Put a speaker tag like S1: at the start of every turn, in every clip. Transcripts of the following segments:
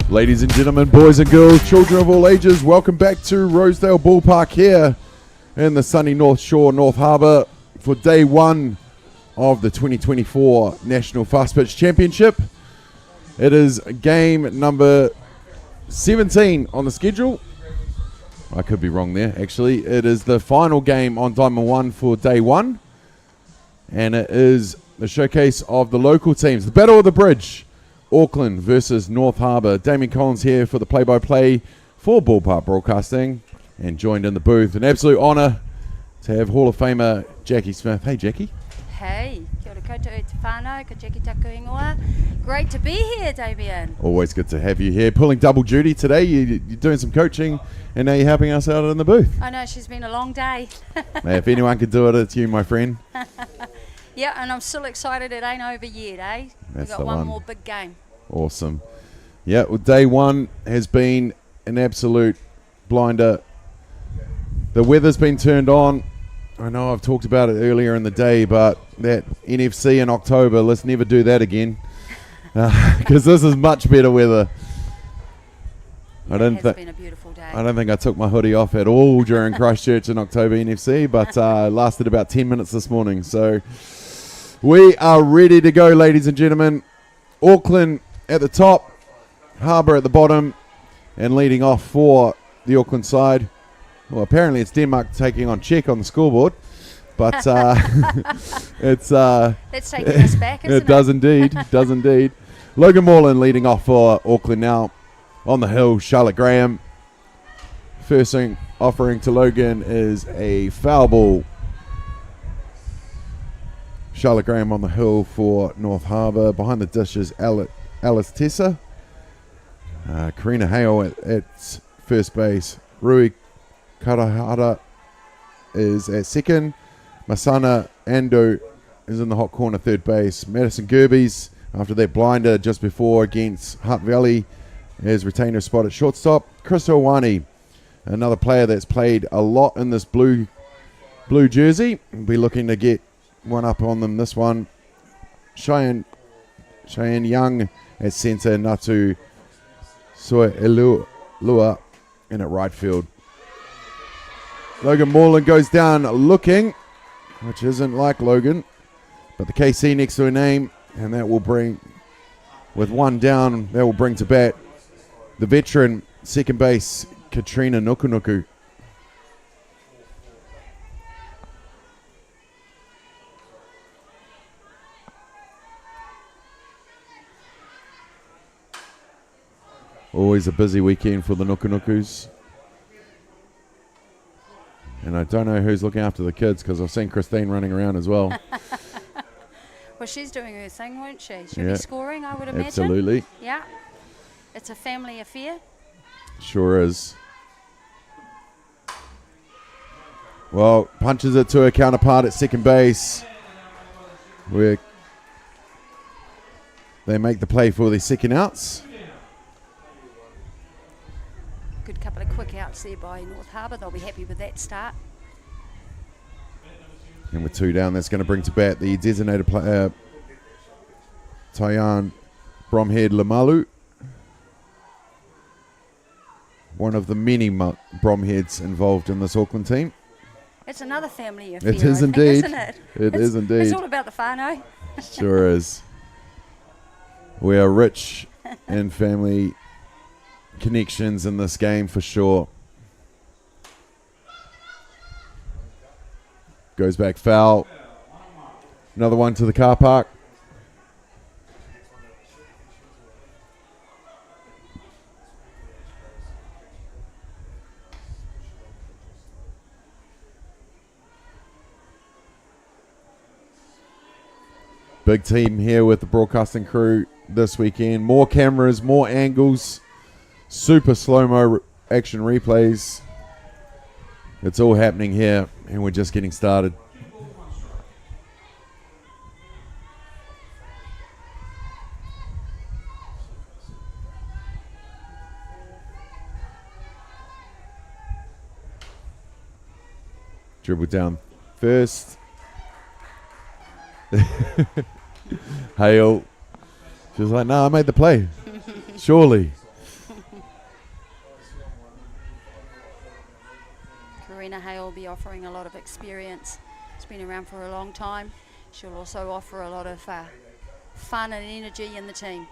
S1: Ladies and gentlemen, boys and girls, children of all ages, welcome back to Rosedale Ballpark here in the sunny North Shore, North Harbour for day one of the 2024 National Fast Pitch Championship. It is game number 17 on the schedule. I could be wrong there, actually. It is the final game on Diamond 1 for day one. And it is the showcase of the local teams. The Battle of the Bridge. Auckland versus North Harbour. Damien Collins here for the play-by-play for Ballpark Broadcasting, and joined in the booth. An absolute honour to have Hall of Famer Jackie Smith. Hey, Jackie.
S2: Hey, kia ora koutou e te whānau, ka Jackie taku ingoa. Great to be here, Damien.
S1: Always good to have you here. Pulling double duty today. You're doing some coaching, and now you're helping us out in the booth.
S2: I know, she's been a long day.
S1: Hey, if anyone can do it, it's you, my friend.
S2: Yeah, and I'm still excited. It ain't over yet, eh? We've got one more big game.
S1: Awesome. Yeah, well, day one has been an absolute blinder. The weather's been turned on. I know I've talked about it earlier in the day, but that NFC in October, let's never do that again. Because this is much better weather.
S2: It has been a beautiful day.
S1: I don't think I took my hoodie off at all during Christchurch in October NFC, but lasted about 10 minutes this morning. So we are ready to go, ladies and gentlemen. Auckland at the top, Harbour at the bottom, and leading off for the Auckland side. Well, apparently it's Denmark taking on Czech on the scoreboard, but it's
S2: that's taking us back, isn't it?
S1: It does indeed, does indeed. Logan Moreland leading off for Auckland now. On the hill, Charlotte Graham First thing offering to Logan is a foul ball. Charlotte Graham on the hill for North Harbour. Behind the dish is Alice Tessa. Karina Hale at first base. Rui Karahara is at second. Masana Ando is in the hot corner, third base. Madison Gerbes, after that blinder just before against Hutt Valley, has retained her spot at shortstop. Chris Owani, another player that's played a lot in this blue jersey. We'll be looking to get one up on them this one. Cheyenne Young at centre. Natu Soilua in at right field. Logan Moreland goes down looking, which isn't like Logan, but the KC next to her name, and that will bring, with one down, that will bring to bat the veteran second base, Katrina Nukunuku. Always a busy weekend for the Nukunukus. And I don't know who's looking after the kids because I've seen Christine running around as well.
S2: Well, she's doing her thing, won't she? She'll be scoring, I would imagine.
S1: Absolutely.
S2: Yeah. It's a family affair.
S1: Sure is. Well, punches it to her counterpart at second base, where they make the play for the second outs.
S2: Good couple of quick outs there by North Harbour. They'll be happy with that start.
S1: And with two down, that's going to bring to bat the designated player, Tyan Bromhead Lamalu. One of the many Bromheads involved in this Auckland team.
S2: It's another family affair,
S1: It is
S2: I think,
S1: indeed.
S2: isn't it?
S1: It is indeed.
S2: It's all about the whānau.
S1: Sure is. We are rich in family connections in this game for sure. Goes back foul. Another one to the car park. Big team here with the broadcasting crew this weekend. More cameras, more angles, super slow-mo action replays. It's all happening here, and we're just getting started. Dribble down first. Hale. She was like, no, I made the play. Surely.
S2: Karina Hale will be offering a lot of experience. She's been around for a long time. She'll also offer a lot of fun and energy in the team.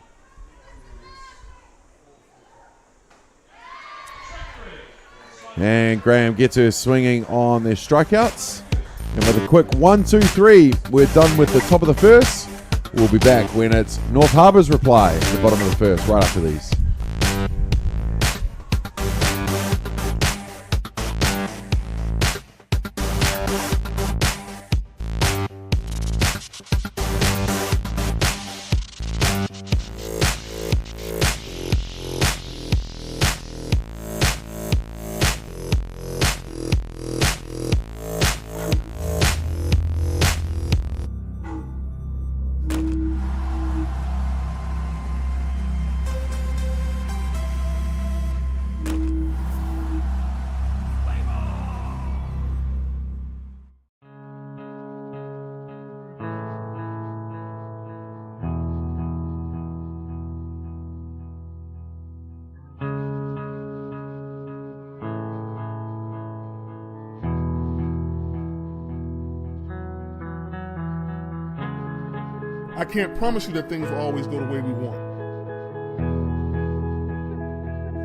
S1: And Graham gets her swinging on their strikeouts. And with a quick 1-2-3, we're done with the top of the first. We'll be back when it's North Harbour's reply at the bottom of the first, right after these.
S3: I can't promise you that things will always go the way we want.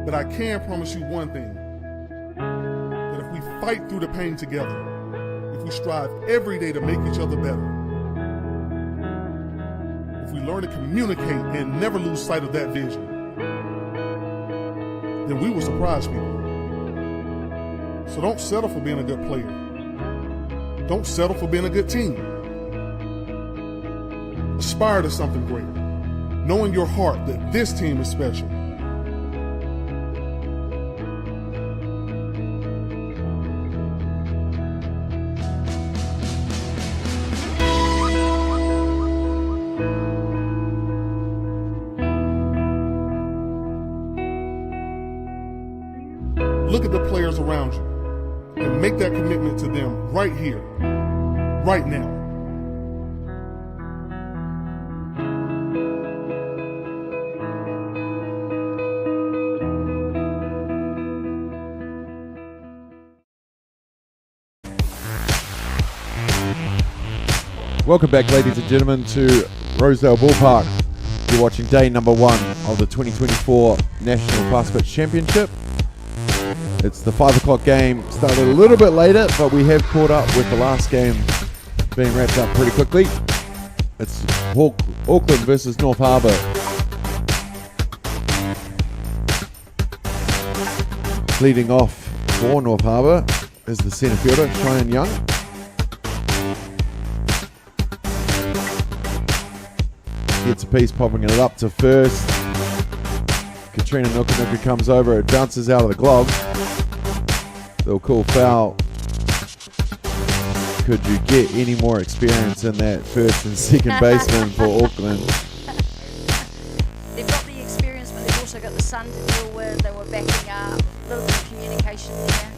S3: But I can promise you one thing, that if we fight through the pain together, if we strive every day to make each other better, if we learn to communicate and never lose sight of that vision, then we will surprise people. So don't settle for being a good player. Don't settle for being a good team. Aspire to something great. Know in your heart that this team is special. Look at the players around you and make that commitment to them right here, right now.
S1: Welcome back, ladies and gentlemen, to Rosedale Ballpark. You're watching day number 1 of the 2024 National Fast Pitch Championship. It's the 5 o'clock game, started a little bit later, but we have caught up with the last game being wrapped up pretty quickly. It's Auckland versus North Harbour. Leading off for North Harbour is the centre fielder, Cheyenne Young. Gets a piece, popping it up to first. Katrina Nukanuka comes over, it bounces out of the glove. They'll call foul. Could you get any more experience in that first and second baseman for Auckland?
S2: They've got the experience, but they've also got the sun to deal with. They were backing up, a little bit of communication there.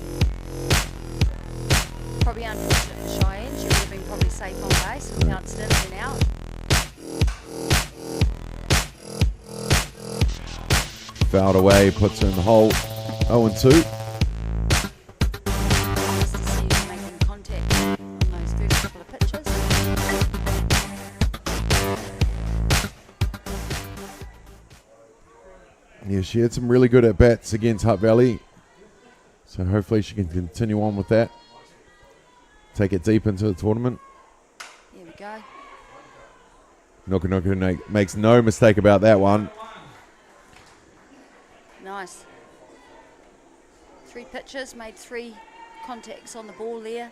S2: Probably unfortunate for Cheyenne. She would have been probably safe on base and bounced in and out.
S1: Fouled away, puts her in the hole. 0-2.
S2: Nice to see her making contact on those first couple of pitches.
S1: Yeah, she had some really good at-bats against Hutt Valley. So hopefully she can continue on with that. Take it deep into the tournament.
S2: Here we go.
S1: Nukanuka makes no mistake about that one.
S2: Nice. 3 pitches, made 3 contacts on the ball there.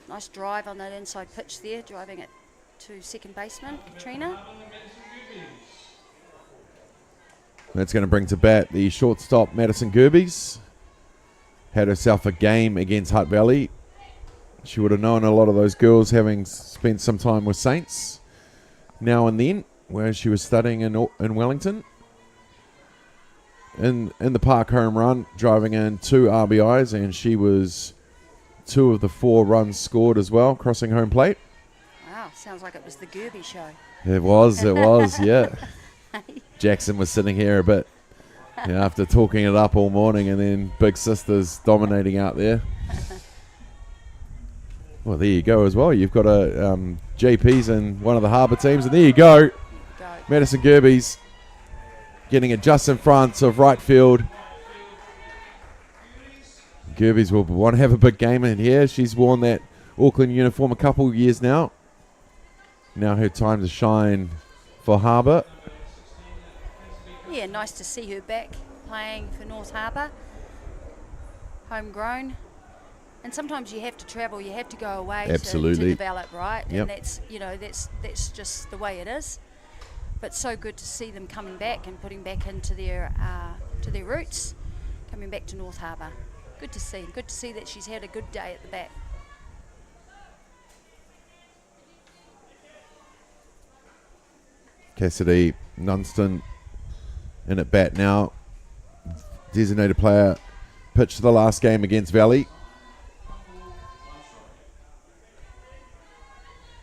S2: Nice drive on that inside pitch there, driving it to second baseman, Katrina.
S1: That's going to bring to bat the shortstop, Madison Gerbes. Had herself a game against Hutt Valley. She would have known a lot of those girls, having spent some time with Saints now and then, where she was studying in Wellington. In the park home run, driving in 2 RBIs, and she was 2 of the 4 runs scored as well, crossing home plate.
S2: Wow, sounds like it was the Gerbes show.
S1: It was, yeah. Jackson was sitting here a bit after talking it up all morning, and then Big Sister's dominating out there. Well, there you go as well. You've got a JP's in one of the Harbour teams, and there you go. Madison Gerbes getting it just in front of right field. Gerbes will want to have a big game in here. She's worn that Auckland uniform a couple of years now. Now her time to shine for Harbour.
S2: Yeah, nice to see her back playing for North Harbour. Homegrown. And sometimes you have to travel, you have to go away to develop, right?
S1: Yep.
S2: And that's just the way it is. But so good to see them coming back and putting back into their roots, coming back to North Harbour. Good to see. Good to see that she's had a good day at the back.
S1: Cassidy Nunston in at bat now. Designated player pitched the last game against Valley.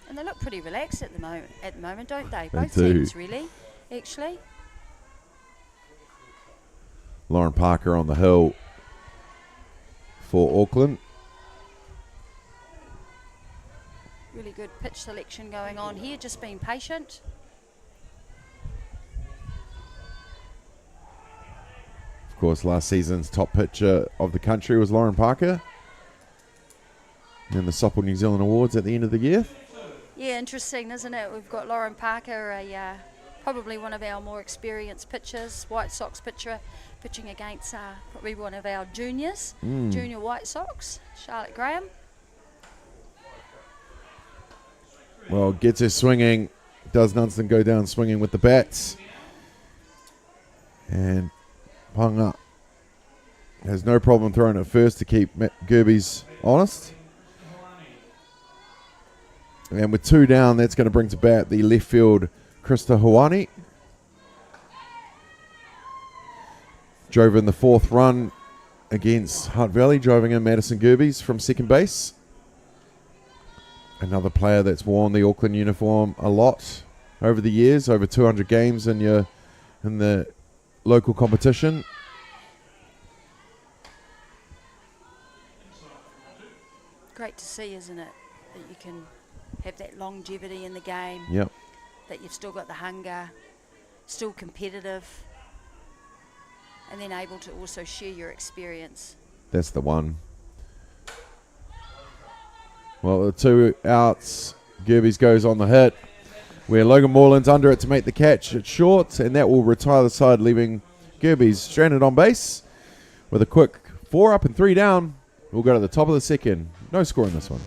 S2: And they look pretty relaxed at the moment, don't they?
S1: They
S2: Both
S1: do.
S2: teams, really, actually.
S1: Lauren Parker on the hill for Auckland.
S2: Really good pitch selection going on here, just being patient.
S1: Of course, last season's top pitcher of the country was Lauren Parker in the Soppel New Zealand Awards at the end of the year.
S2: Yeah, interesting, isn't it? We've got Lauren Parker, a probably one of our more experienced pitchers, White Sox pitcher, pitching against probably one of our juniors, junior White Sox, Charlotte Graham.
S1: Well, gets her swinging. Does Nunston go down swinging with the bats. And Punga has no problem throwing it first to keep Gerbes honest. And with 2 down, that's going to bring to bat the left field, Krista Hawani. Drove in the 4th run against Hutt Valley, driving in Madison Gerbes from second base. Another player that's worn the Auckland uniform a lot over the years, over 200 games in the local competition.
S2: Great to see, isn't it, that you can have that longevity in the game.
S1: Yep.
S2: That you've still got the hunger, still competitive, and then able to also share your experience.
S1: That's the one. Well, the 2 outs. Gerbes goes on the hit, where Logan Moreland's under it to make the catch. It's short, and that will retire the side, leaving Gerbes stranded on base with a quick 4 up and 3 down. We'll go to the top of the second. No score in this one.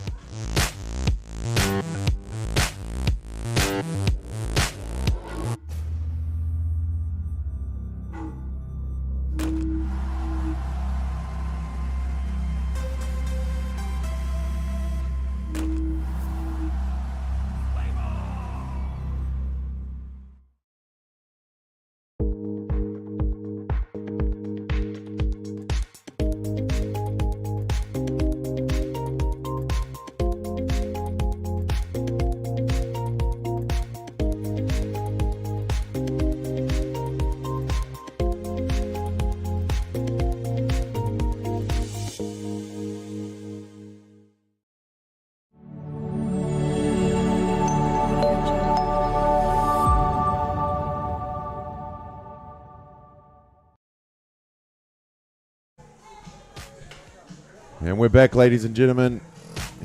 S1: And we're back, ladies and gentlemen,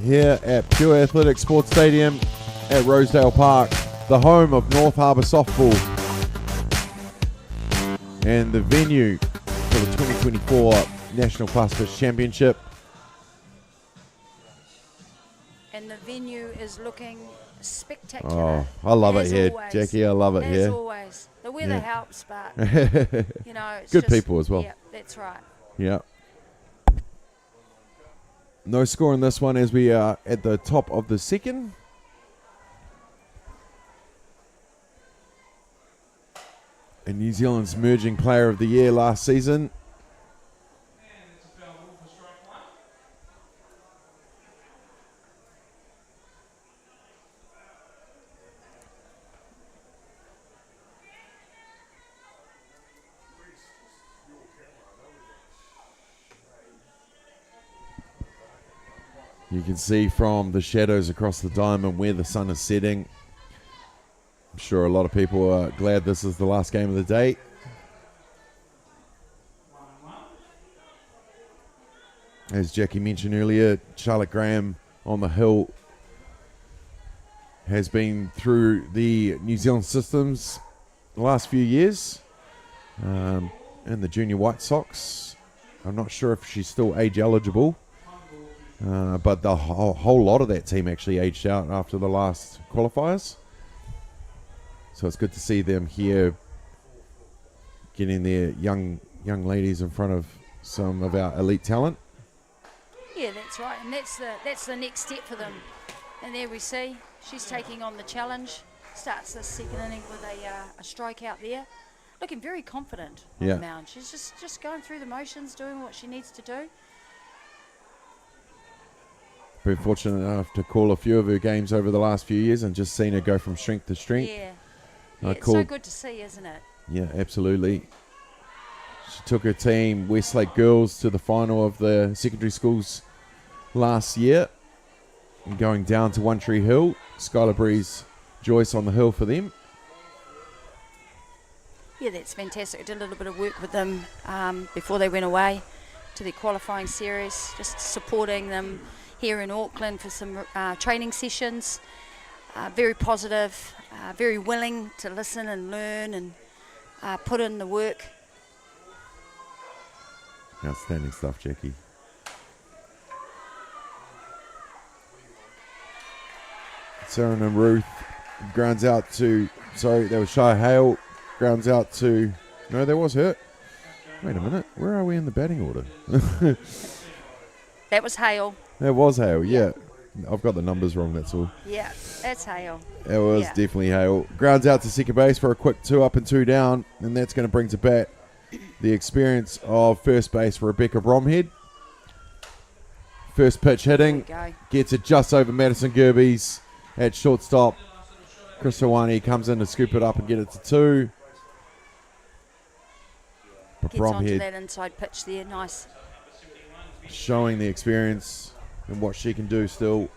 S1: here at Pure Athletic Sports Stadium at Rosedale Park, the home of North Harbour Softball, and the venue for the 2024 National Class Pitch Championship.
S2: And the venue is looking spectacular.
S1: Oh, I love it here,
S2: always.
S1: Jackie. I love it
S2: As
S1: here.
S2: always. The weather helps, but, you know, it's
S1: good
S2: just,
S1: people as well.
S2: Yeah, that's right.
S1: Yeah. No score in this one as we are at the top of the second. And New Zealand's Emerging Player of the Year last season. You can see from the shadows across the diamond where the sun is setting. I'm sure a lot of people are glad this is the last game of the day. As Jackie mentioned earlier, Charlotte Graham on the hill has been through the New Zealand systems the last few years. And the junior White Sox. I'm not sure if she's still age eligible. But the whole lot of that team actually aged out after the last qualifiers. So it's good to see them here getting their young ladies in front of some of our elite talent.
S2: Yeah, that's right. And that's the next step for them. And there we see she's taking on the challenge. Starts the second inning with a strikeout there. Looking very confident on the mound. She's just going through the motions, doing what she needs to do.
S1: Been fortunate enough to call a few of her games over the last few years and just seen her go from strength to strength.
S2: Yeah, it's so good to see, isn't it?
S1: Yeah, absolutely. She took her team, Westlake Girls, to the final of the secondary schools last year. And going down to One Tree Hill. Skylar Breeze Joyce on the hill for them.
S2: Yeah, that's fantastic. I did a little bit of work with them before they went away to their qualifying series, just supporting them here in Auckland for some training sessions. Very positive, very willing to listen and learn and put in the work.
S1: Outstanding stuff, Jackie. Sarah and Ruth grounds out to, sorry, that was Shy Hale. Grounds out to, no, that was Hurt. Wait a minute, where are we in the batting order?
S2: That was Hale.
S1: That was Hale, yeah. I've got the numbers wrong, that's all.
S2: Yeah, that's Hale.
S1: It was definitely Hale. Grounds out to second base for a quick 2 up and 2 down, and that's going to bring to bat the experience of first base Rebecca Bromhead. First pitch hitting, gets it just over Madison Gerbes at shortstop. Chris Hawani comes in to scoop it up and get it to 2. But
S2: Gets onto
S1: Bromhead
S2: that inside pitch there, nice.
S1: showing the experience and what she can do still.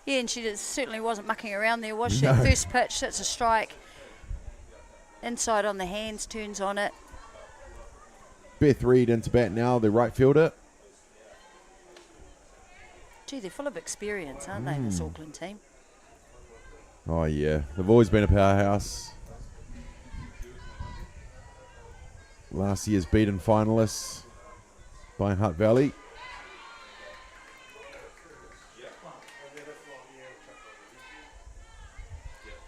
S2: Yeah, and she certainly wasn't mucking around there, was she?
S1: No.
S2: First pitch, that's a strike. Inside on the hands, turns on it.
S1: Beth Reed into bat now, the right fielder.
S2: Gee, they're full of experience, aren't they, this Auckland team?
S1: Oh, yeah. They've always been a powerhouse. Last year's beaten finalists by Hutt Valley.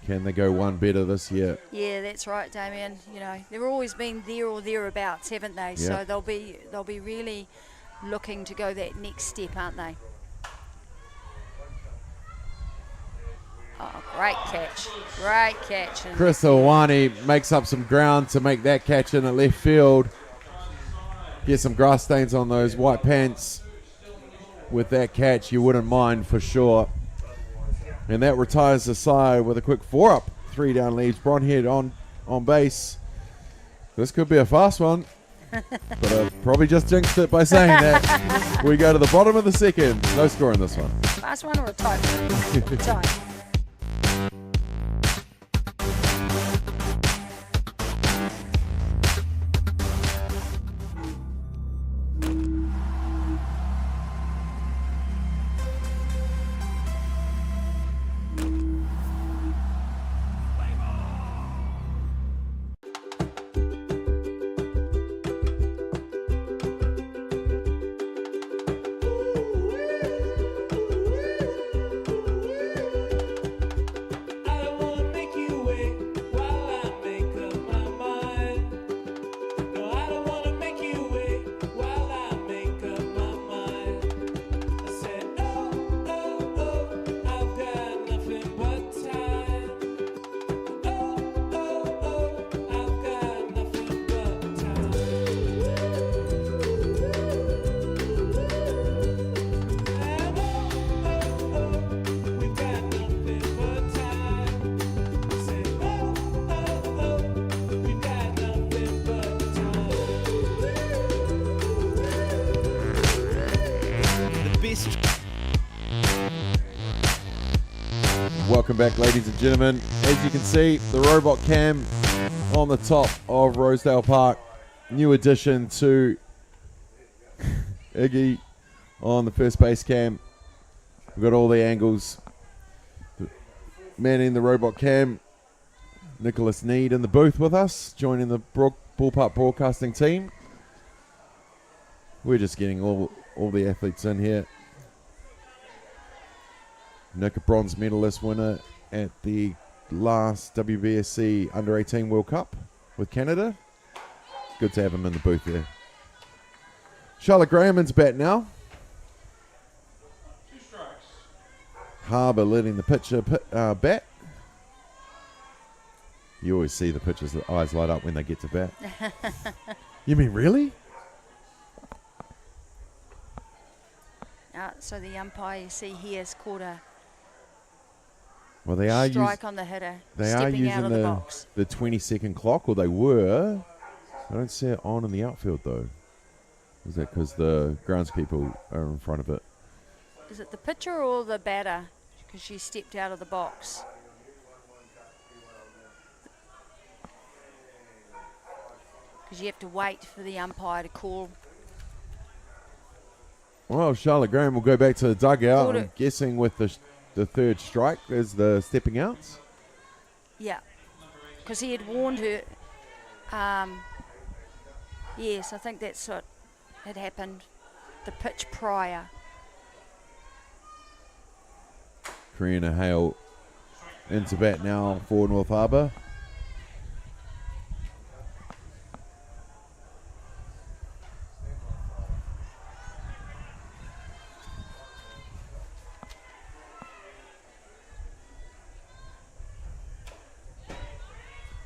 S1: Can they go one better this year?
S2: Yeah, that's right, Damien. You know, they've always been there or thereabouts, haven't they?
S1: Yeah.
S2: So they'll be really looking to go that next step, aren't they? Oh, great catch. Great catch. And
S1: Chris Owani makes up some ground to make that catch in at left field. Get some grass stains on those white pants with that catch. You wouldn't mind for sure. And that retires the side with a quick 4 up, 3 down leaves. Bronhead on base. This could be a fast one. But I've probably just jinxed it by saying that. We go to the bottom of the second. No score in this one.
S2: last one or a tight one? Tight.
S1: Welcome back, ladies and gentlemen. As you can see, the robot cam on the top of Rosedale Park. New addition to Iggy on the first base cam. We've got all the angles. Manning the robot cam. Nicholas Need in the booth with us, joining the Ballpark Broadcasting team. We're just getting all the athletes in here. Nick, a bronze medalist winner at the last WBSC Under-18 World Cup with Canada. Good to have him in the booth there. Charlotte Graham into bat now.
S4: 2 strikes.
S1: Harbour letting the pitcher bat. You always see the pitcher's eyes light up when they get to bat. You mean really?
S2: So the umpire, you see here, has caught a
S1: Well, they are
S2: strike on the hitter,
S1: they are
S2: stepping out
S1: using
S2: of the box.
S1: the 20-second clock, or they were. I don't see it on in the outfield, though. Is that because the groundskeeper are in front of it?
S2: Is it the pitcher or the batter? Because she stepped out of the box. Because you have to wait for the umpire to call.
S1: Well, Charlotte Graham will go back to the dugout.
S2: Called
S1: I'm
S2: it.
S1: guessing with the the third strike as the stepping outs?
S2: Yeah, because he had warned her. Yes, I think that's what had happened the pitch prior.
S1: Karina Hale into bat now for North Harbour.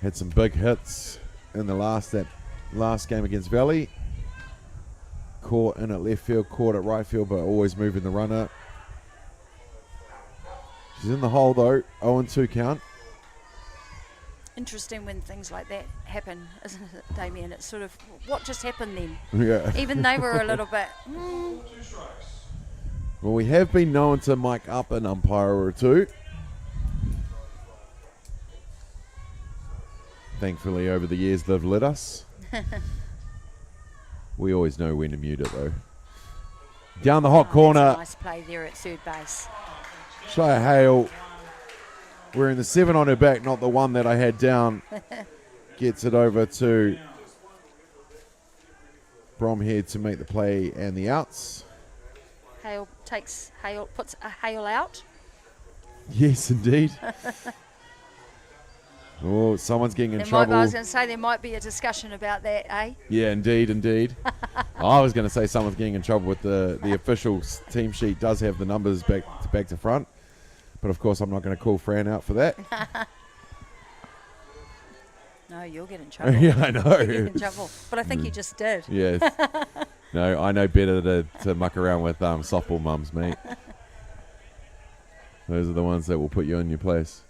S1: Had some big hits in the last game against Valley. Caught in at left field, caught at right field, but always moving the runner. She's in the hole though, 0-2 count.
S2: Interesting when things like that happen, isn't it, Damien? It's sort of, what just happened then?
S1: Yeah.
S2: Even they were a little bit,
S1: Well, we have been known to mic up an umpire or two. Thankfully, over the years, they've let us. We always know when to mute it, though. Down the hot corner.
S2: That's a nice play there at third base.
S1: Shia Hale, wearing the 7 on her back, not the one that I had down. Gets it over to Bromhead to make the play and the outs.
S2: Hale puts a Hale out.
S1: Yes, indeed. Oh, someone's getting in trouble.
S2: I was going to say there might be a discussion about that, eh?
S1: Yeah, indeed. I was going to say someone's getting in trouble with the official team sheet does have the numbers back to front. But, of course, I'm not going to call Fran out for that.
S2: No, you'll get in trouble.
S1: Yeah, I know.
S2: You'll get in trouble. But I think you just did.
S1: Yes. No, I know better to muck around with softball mums, mate. Those are the ones that will put you in your place.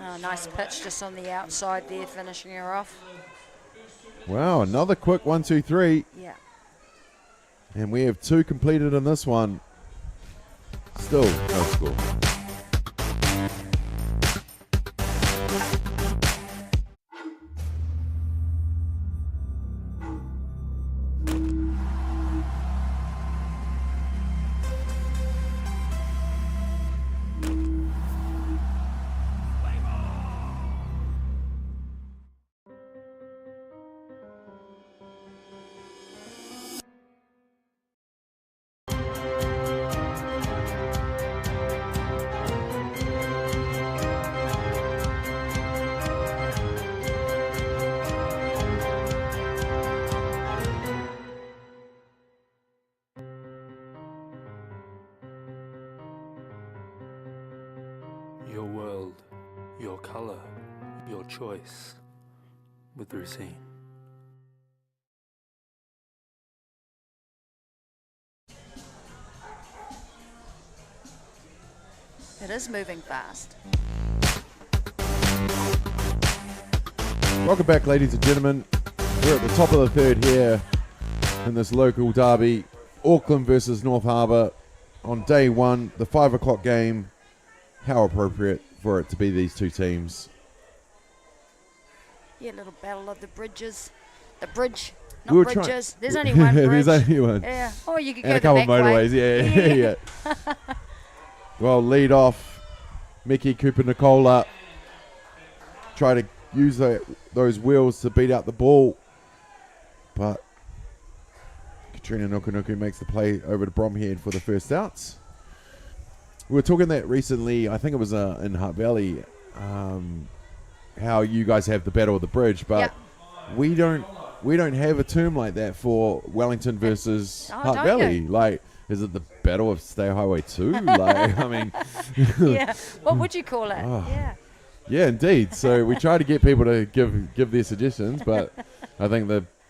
S2: Oh, nice pitch just on the outside there, finishing her off.
S1: Wow, another quick 1, 2, 3.
S2: Yeah.
S1: And we have 2 completed in this one. Still no score.
S4: Your world, your colour, your choice with Racine.
S2: It is moving fast.
S1: Welcome back, ladies and gentlemen. We're at the top of the third here in this local derby. Auckland versus North Harbour on day 1, the 5 o'clock game. How appropriate for it to be these two teams.
S2: Yeah, little battle of the bridges. The bridge, not
S1: We were
S2: bridges. There's only one bridge.
S1: There's only one.
S2: Yeah. Oh, you could
S1: And
S2: go
S1: a
S2: the
S1: couple
S2: back
S1: of motorways,
S2: way.
S1: yeah. Well, lead off, Mickey Cooper Nicola. Try to use those wheels to beat out the ball. But Katrina Nukunuku makes the play over to Bromhead for the first outs. We were talking that recently, I think it was in Hutt Valley, how you guys have the Battle of the Bridge, but we don't have a term like that for Wellington versus Hutt Valley.
S2: You?
S1: Like, is it the Battle of State Highway 2? Like, I mean...
S2: Yeah, what would you call it?
S1: Oh.
S2: Yeah.
S1: Yeah, indeed. So we try to get people to give their suggestions, but I think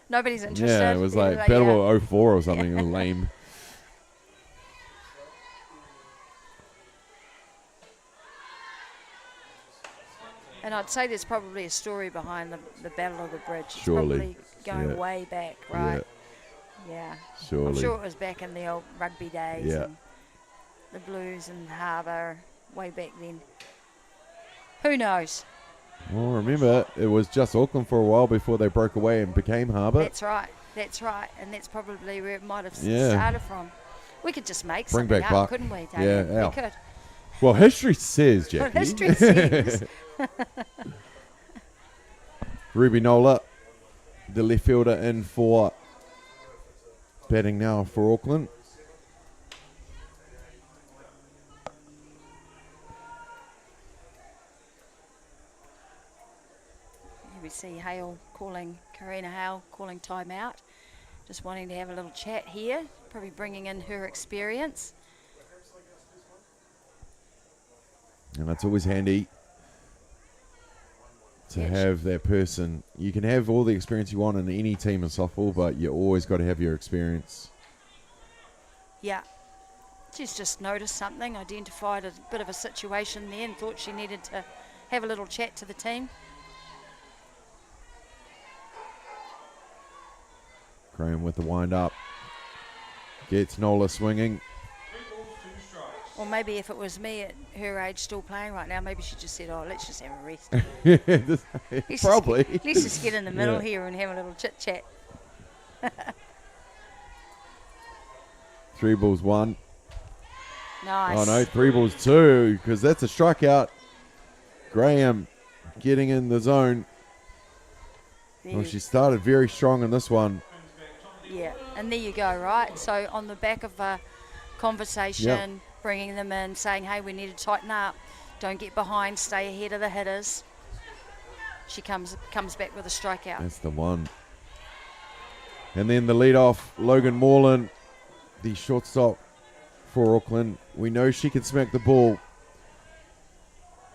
S2: nobody's interested.
S1: Yeah, it was like Battle of 04 or something lame.
S2: And I'd say there's probably a story behind the Battle of the Bridge. It's
S1: Surely.
S2: probably going way back, right? Yeah.
S1: Surely.
S2: I'm sure it was back in the old rugby days.
S1: Yeah.
S2: And the Blues and Harbour, way back then. Who knows?
S1: Well, remember, it was just Auckland for a while before they broke away and became Harbour.
S2: That's right. And that's probably where it might have
S1: Yeah.
S2: started from. We could just make
S1: Bring
S2: something
S1: back
S2: up,
S1: Buck.
S2: couldn't we, David?
S1: Yeah,
S2: We could.
S1: Well, history says, Jackie.
S2: Well, history says.
S1: Ruby Nola, the left fielder, in for batting now for Auckland.
S2: Here we see Karina Hale calling timeout. Just wanting to have a little chat here, probably bringing in her experience.
S1: And that's always handy to have that person. You can have all the experience you want in any team in softball, but you always got to have your experience.
S2: Yeah. She's just noticed something, identified a bit of a situation there and thought she needed to have a little chat to the team.
S1: Graham with the wind up. Gets Nola swinging.
S2: Or maybe if it was me at her age still playing right now, maybe she just said, oh, let's just have a rest.
S1: Probably.
S2: Let's just get in the middle
S1: Yeah.
S2: here and have a little chit chat.
S1: 3 balls 1.
S2: Nice.
S1: Oh no, 3 balls 2, because that's a strikeout. Graham getting in the zone.
S2: There
S1: Well,
S2: you-
S1: she started very strong in this one.
S2: Yeah, and there you go, right? So on the back of a conversation, bringing them in, saying, hey, we need to tighten up. Don't get behind, stay ahead of the hitters. She comes back with a strikeout.
S1: That's the one. And then the leadoff, Logan Moreland, the shortstop for Auckland. We know she can smack the ball.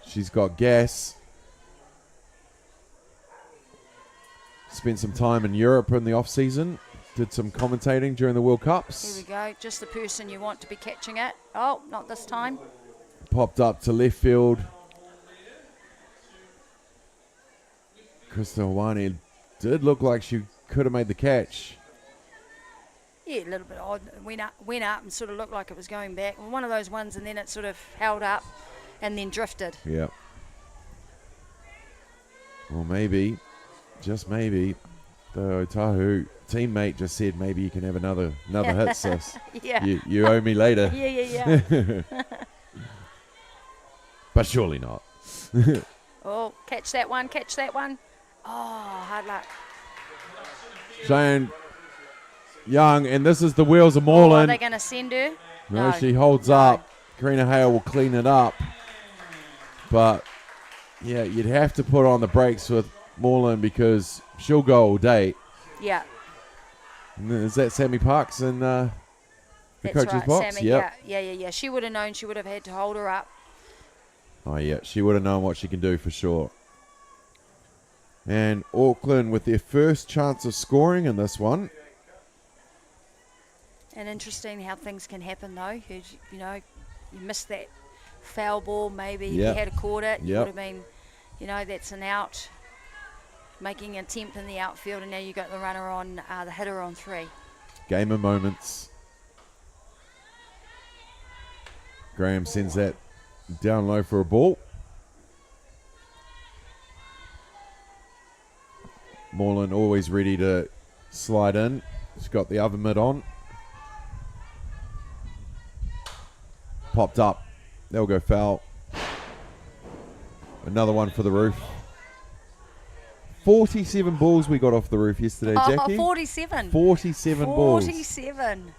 S1: She's got gas. Spent some time in Europe in the off-season. Did some commentating during the World Cups.
S2: Here we go, just the person you want to be catching it. Oh, not this time.
S1: Popped up to left field. Krista Hawani did look like she could have made the catch.
S2: Yeah, a little bit odd. Went up and sort of looked like it was going back. Well, one of those ones, and then it sort of held up and then drifted.
S1: Yeah. Well, maybe, just maybe, the Otahu teammate just said maybe you can have another hit, sis.
S2: Yeah.
S1: You owe me later.
S2: Yeah.
S1: But surely not.
S2: Oh, catch that one. Oh, hard luck.
S1: Shane Young, and this is the wheels of
S2: Are
S1: Moreland.
S2: they going to send her?
S1: No, she holds up. Karina Hale will clean it up. But, yeah, you'd have to put on the brakes with Moreland because she'll go all day.
S2: Yeah.
S1: And is that Sammy Parks in the
S2: That's
S1: coach's
S2: right,
S1: box?
S2: Sammy.
S1: Yep.
S2: Yeah. She would have known. She would have had to hold her up.
S1: Oh, yeah. She would have known what she can do for sure. And Auckland with their first chance of scoring in this one.
S2: And interesting how things can happen, though. You know, you missed that foul ball. Maybe if you
S1: Yep.
S2: had caught it, you
S1: Yep.
S2: would have been, that's an out. Making an attempt in the outfield, and now you got the runner on, the hitter on 3.
S1: Game of moments. Graham sends that down low for a ball. Moreland always ready to slide in. She's got the other mid on. Popped up. They'll go foul. Another one for the roof. 47 balls we got off the roof yesterday, Jackie.
S2: 47.
S1: 47 balls.
S2: 47.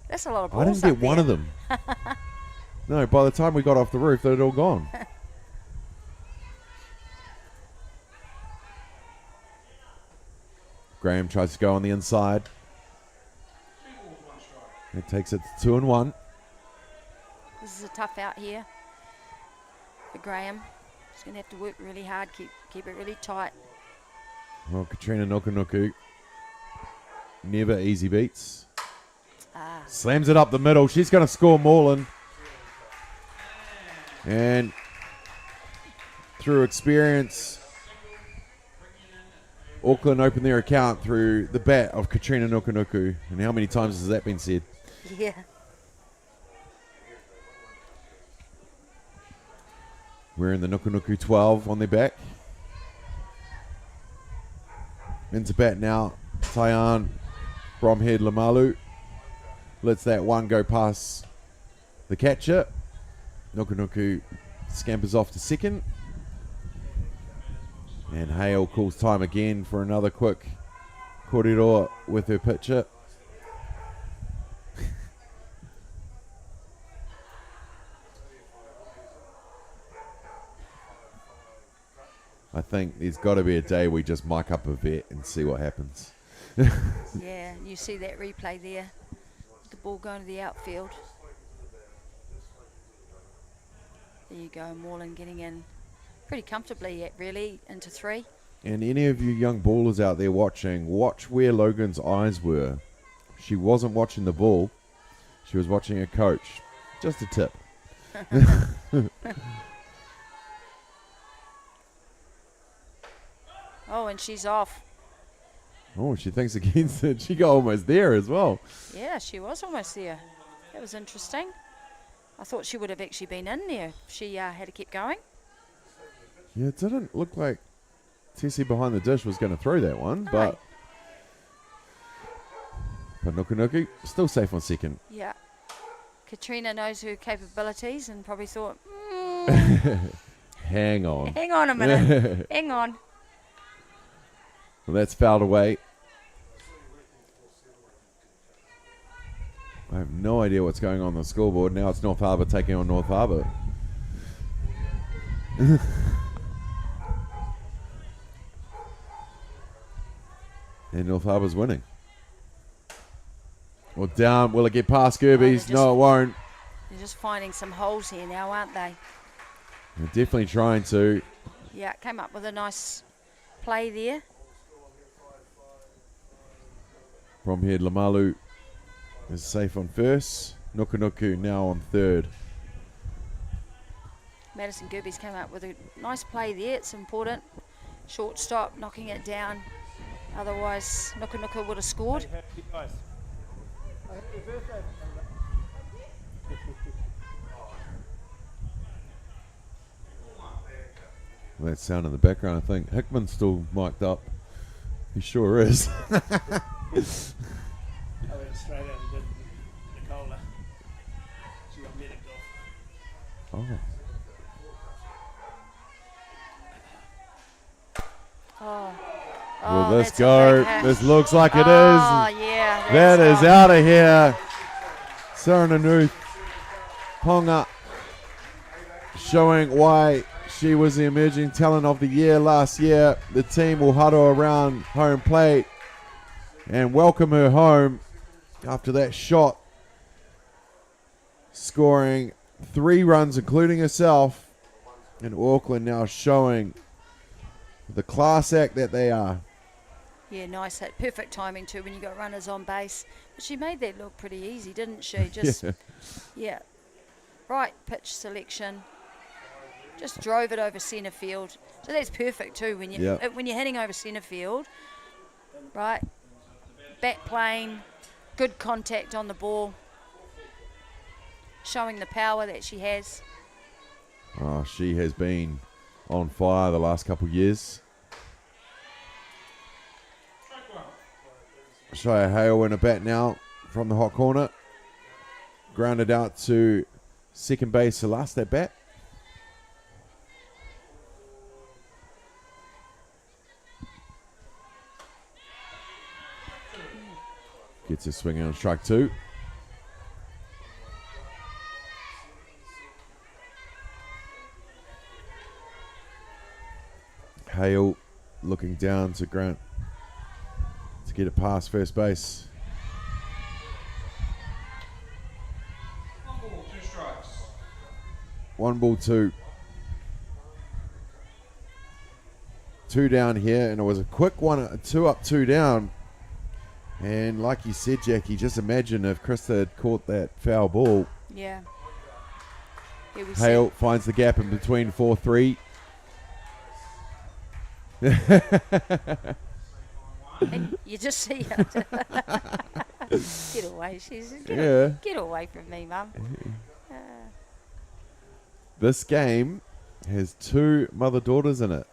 S2: That's a lot of
S1: I
S2: balls.
S1: didn't get one of them. No, by the time we got off the roof, they'd all gone. Graham tries to go on the inside. It takes it to 2-1.
S2: This is a tough out here for Graham. He's going to have to work really hard, keep it really tight.
S1: Well, Katrina Nukunuku, never easy beats. Slams it up the middle. She's going to score Moreland. And through experience, Auckland opened their account through the bat of Katrina Nukunuku. And how many times has that been said?
S2: Yeah.
S1: Wearing the Nukunuku 12 on their back. Into bat now. Taian Bromhead Lamalu lets that one go past the catcher. Nuku scampers off to second. And Hale calls time again for another quick kōrero with her pitcher. I think there's got to be a day we just mic up a vet and see what happens.
S2: Yeah, you see that replay there. The ball going to the outfield. There you go, Moreland getting in pretty comfortably really into 3.
S1: And any of you young ballers out there watching, watch where Logan's eyes were. She wasn't watching the ball. She was watching her coach. Just a tip.
S2: Oh, and she's off.
S1: Oh, she thinks against it. She got almost there as well.
S2: Yeah, she was almost there. That was interesting. I thought she would have actually been in there if she had to keep going.
S1: Yeah, it didn't look like Tessie behind the dish was going to throw that one, but Nuku still safe on second.
S2: Yeah. Katrina knows her capabilities and probably thought,
S1: Hang on.
S2: Hang on a minute. Hang on.
S1: Well, that's fouled away. I have no idea what's going on the scoreboard. Now it's North Harbour taking on North Harbour. And North Harbour's winning. Well, down. Will it get past Gerbes? No, it won't.
S2: They're just finding some holes here now, aren't they?
S1: They're definitely trying to.
S2: Yeah, came up with a nice play there.
S1: From here, Lamalu is safe on first. Nuku now on third.
S2: Madison Gerbes came up with a nice play there. It's important. Shortstop, knocking it down. Otherwise, Nuku would have scored.
S1: Well, that sound in the background, I think Hickman's still mic'd up. He sure is.
S5: I went straight out and did Nicola. She got medicked off.
S1: Oh.
S2: Oh.
S1: Will
S2: Oh,
S1: this
S2: that's a
S1: go?
S2: big hit.
S1: This looks like it is.
S2: Oh, yeah.
S1: That is
S2: gone.
S1: out of here. Sarananuth Ponga showing why she was the emerging talent of the year last year. The team will huddle around home plate and welcome her home after that shot, scoring 3 runs, including herself. And Auckland now showing the class act that they are.
S2: Yeah, nice hit. Perfect timing too when you got runners on base. But she made that look pretty easy, didn't she? Just yeah. Right pitch selection. Just drove it over centre field. So that's perfect too when you when you're hitting over centre field. Right. Back plane, good contact on the ball. Showing the power that she has.
S1: Oh, she has been on fire the last couple of years. Shia Hale in a bat now from the hot corner. Grounded out to second base. Celeste that bat. Gets a swing on strike 2. Hale looking down to Grant to get it past first base.
S5: 1 ball, 2 strikes.
S1: 1 ball, 2. 2 down here, and it was a quick one, 2 up, 2 down. And like you said, Jackie, just imagine if Krista had caught that foul ball.
S2: Yeah. Here we
S1: Hale finds the gap in between 4-3.
S2: And you just see her. Get away, get away from me, Mum.
S1: This game has 2 mother-daughters in it.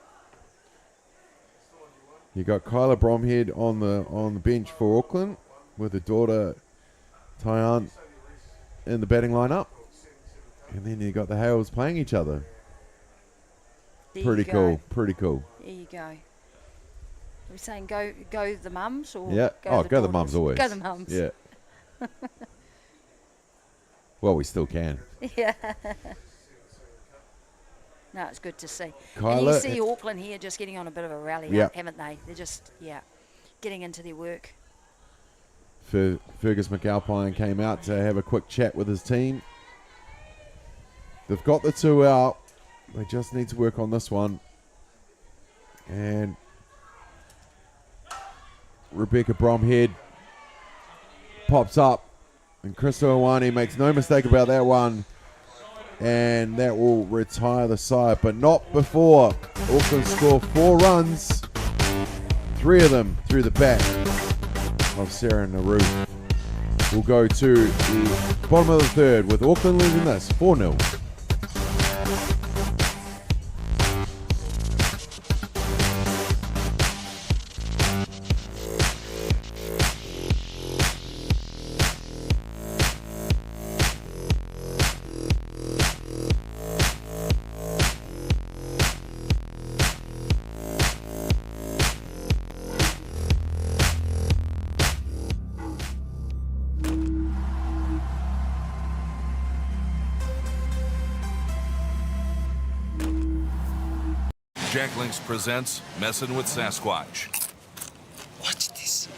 S1: You got Kyla Bromhead on the bench for Auckland with her daughter Tyann in the batting lineup. And then you got the Hales playing each other.
S2: There
S1: Pretty
S2: you go.
S1: cool. Pretty cool.
S2: There you go. Are we saying go the mums or
S1: Yeah.
S2: go
S1: Go the mums always.
S2: Go the mums.
S1: Yeah. Well, we still can.
S2: Yeah. No, it's good to see.
S1: Kyla,
S2: and you see Auckland here just getting on a bit of a rally,
S1: Yep.
S2: haven't they? They're just, getting into their work.
S1: Fergus McAlpine came out to have a quick chat with his team. They've got the 2 out. They just need to work on this one. And Rebecca Bromhead pops up. And Krista Ioane makes no mistake about that one. And that will retire the side. But not before Auckland score 4 runs. 3 of them through the back of Sarah Naru. We'll go to the bottom of the third with Auckland leading this 4-0.
S6: Jack Links presents Messin' with Sasquatch.
S7: Watch this.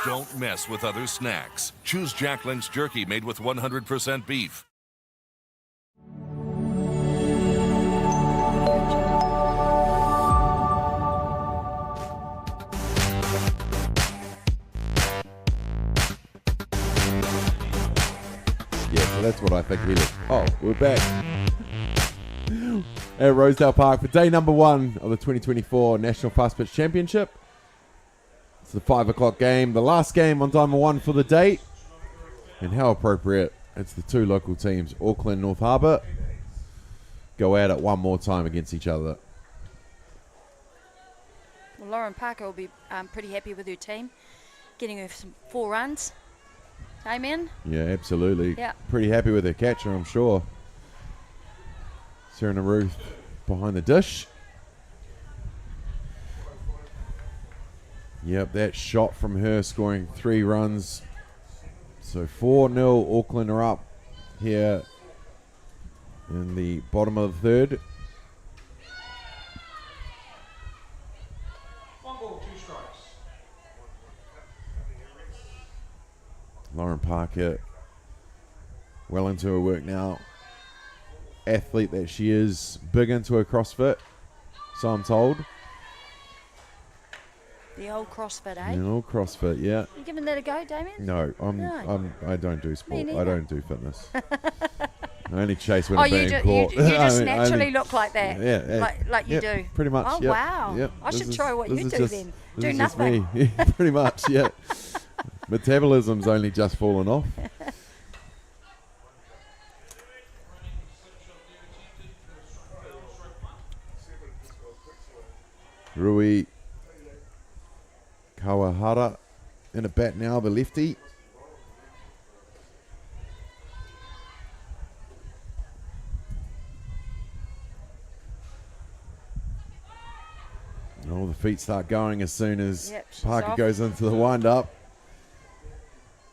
S6: Don't mess with other snacks. Choose Jack Links jerky made with 100% beef.
S1: So that's what I think he looks. Oh, we're back at Rosedale Park for day number 1 of the 2024 National Fast Pitch Championship. It's the 5 o'clock game, the last game on Diamond 1 for the day. And how appropriate, it's the 2 local teams, Auckland, North Harbour, go at it one more time against each other.
S2: Well, Lauren Parker will be pretty happy with her team, getting her some 4 runs. Amen.
S1: Yeah, absolutely.
S2: Yeah.
S1: Pretty happy with her catcher, I'm sure. Serena Ruth behind the dish. Yep, that shot from her scoring 3 runs. So 4-0, Auckland are up here in the bottom of the third.
S5: 1 ball, 2 strikes.
S1: Lauren Parker, well into her work now. Athlete that she is, big into her CrossFit, so I'm told.
S2: The old CrossFit, eh?
S1: You know, CrossFit, yeah.
S2: You giving that a go, Damien?
S1: No,
S2: No.
S1: I don't do sport.
S2: neither.
S1: I don't do fitness. I only chase when I'm
S2: you,
S1: being caught.
S2: you just
S1: I mean,
S2: naturally look like that.
S1: Yeah,
S2: Like you do.
S1: Pretty much.
S2: Oh,
S1: yep,
S2: wow.
S1: Yep.
S2: I should try what
S1: this
S2: you
S1: is
S2: do
S1: just-
S2: then.
S1: this
S2: Do
S1: is just
S2: nothing.
S1: me. Pretty much, yeah. Metabolism's only just fallen off. Rui Kawahara in a bat now, the lefty. Oh, the feet start going as soon as
S2: Yep, she's
S1: Parker
S2: off.
S1: goes into the wind-up.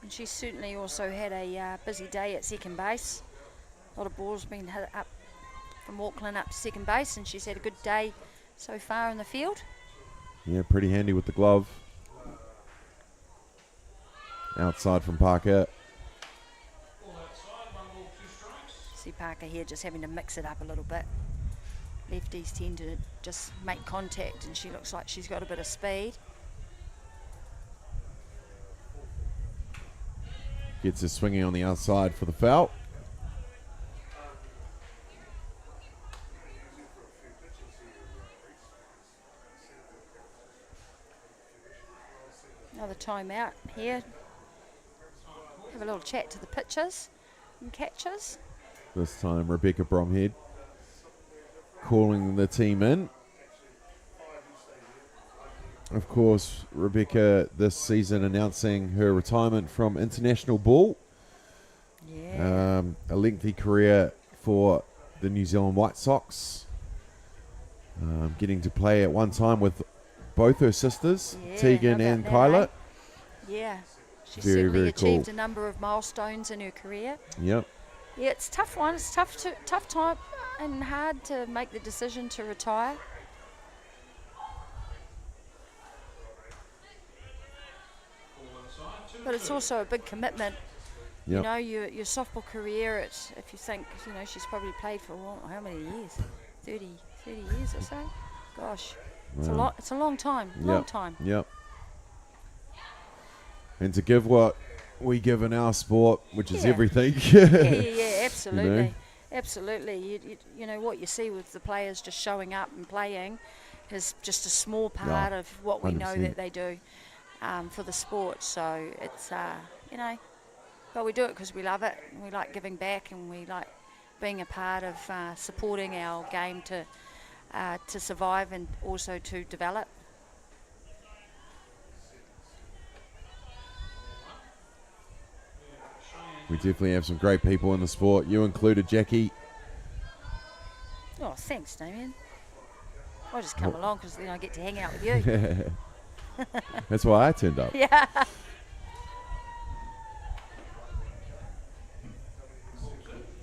S2: And she certainly also had a busy day at second base. A lot of balls being hit up from Auckland up to second base, and she's had a good day so far in the field.
S1: Yeah, pretty handy with the glove. Outside from Parker.
S2: See Parker here just having to mix it up a little bit. Lefties tend to just make contact, and she looks like she's got a bit of speed.
S1: Gets her swinging on the outside for the foul.
S2: Another timeout here. Have a little chat to the pitchers and catchers.
S1: This time, Rebecca Bromhead. calling the team in. Of course, Rebecca this season announcing her retirement from international ball.
S2: Yeah.
S1: A lengthy career for the New Zealand White Sox. Getting to play at one time with both her sisters,
S2: Yeah,
S1: Tegan
S2: how
S1: and
S2: about
S1: Kyla.
S2: that, Yeah. She
S1: Very,
S2: certainly
S1: very
S2: achieved
S1: cool.
S2: a number of milestones in her career.
S1: Yep.
S2: Yeah, it's a tough one. It's tough time and hard to make the decision to retire. But it's also a big commitment.
S1: Yep.
S2: You know, your softball career, if you think, she's probably played for how many years? 30 years or so? Gosh,
S1: Wow.
S2: it's a long time,
S1: Yep. And to give what we give in our sport, which is
S2: Yeah.
S1: everything.
S2: Yeah, absolutely.
S1: You know?
S2: Absolutely. You know, what you see with the players just showing up and playing is just a small part of what we know
S1: 100%.
S2: that they do for the sport. So it's, but we do it because we love it. And we like giving back, and we like being a part of supporting our game to survive and also to develop.
S1: We definitely have some great people in the sport. You included, Jackie.
S2: Oh, thanks, Damien. I'll just come along because then I get to hang out with you.
S1: That's why I turned up.
S2: Yeah.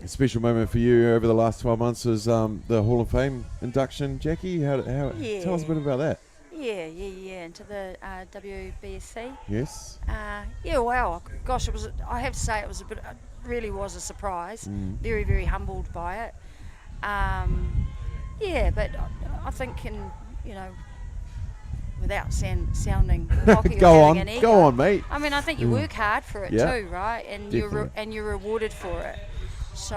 S1: A special moment for you over the last 12 months is the Hall of Fame induction. Jackie, how tell us a bit about that.
S2: Yeah, into the WBSC.
S1: Yes.
S2: Wow, gosh, I have to say it really was a surprise. Very, very humbled by it. But I think without sounding cocky or
S1: Go
S2: having
S1: on,
S2: an ego,
S1: go on, mate.
S2: I mean, I think you work hard for it
S1: Yeah,
S2: too, right? And
S1: definitely.
S2: you're rewarded for it. So,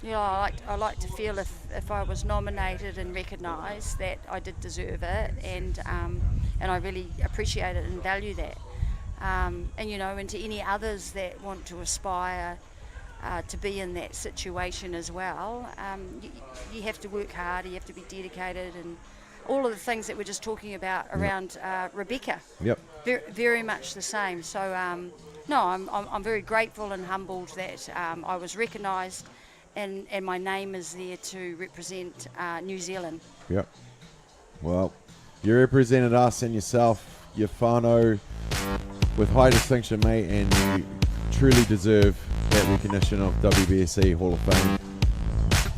S2: I like to feel if I was nominated and recognised that I did deserve it, and I really appreciate it and value that. And to any others that want to aspire to be in that situation as well, you have to work hard, you have to be dedicated, and all of the things that we're just talking about around Rebecca.
S1: Yep.
S2: Very, very much the same. So, I'm very grateful and humbled that I was recognised, and my name is there to represent New Zealand.
S1: Yep. Well, you represented us and yourself, your whānau, with high distinction, mate, and you truly deserve that recognition of WBSC Hall of Fame.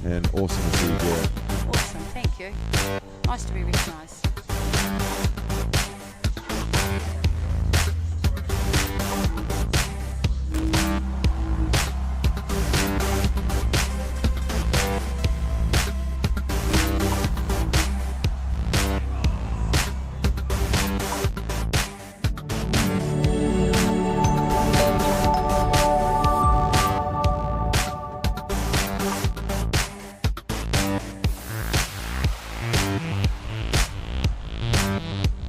S1: And awesome to see you here.
S2: Awesome, thank you. Nice to be recognised.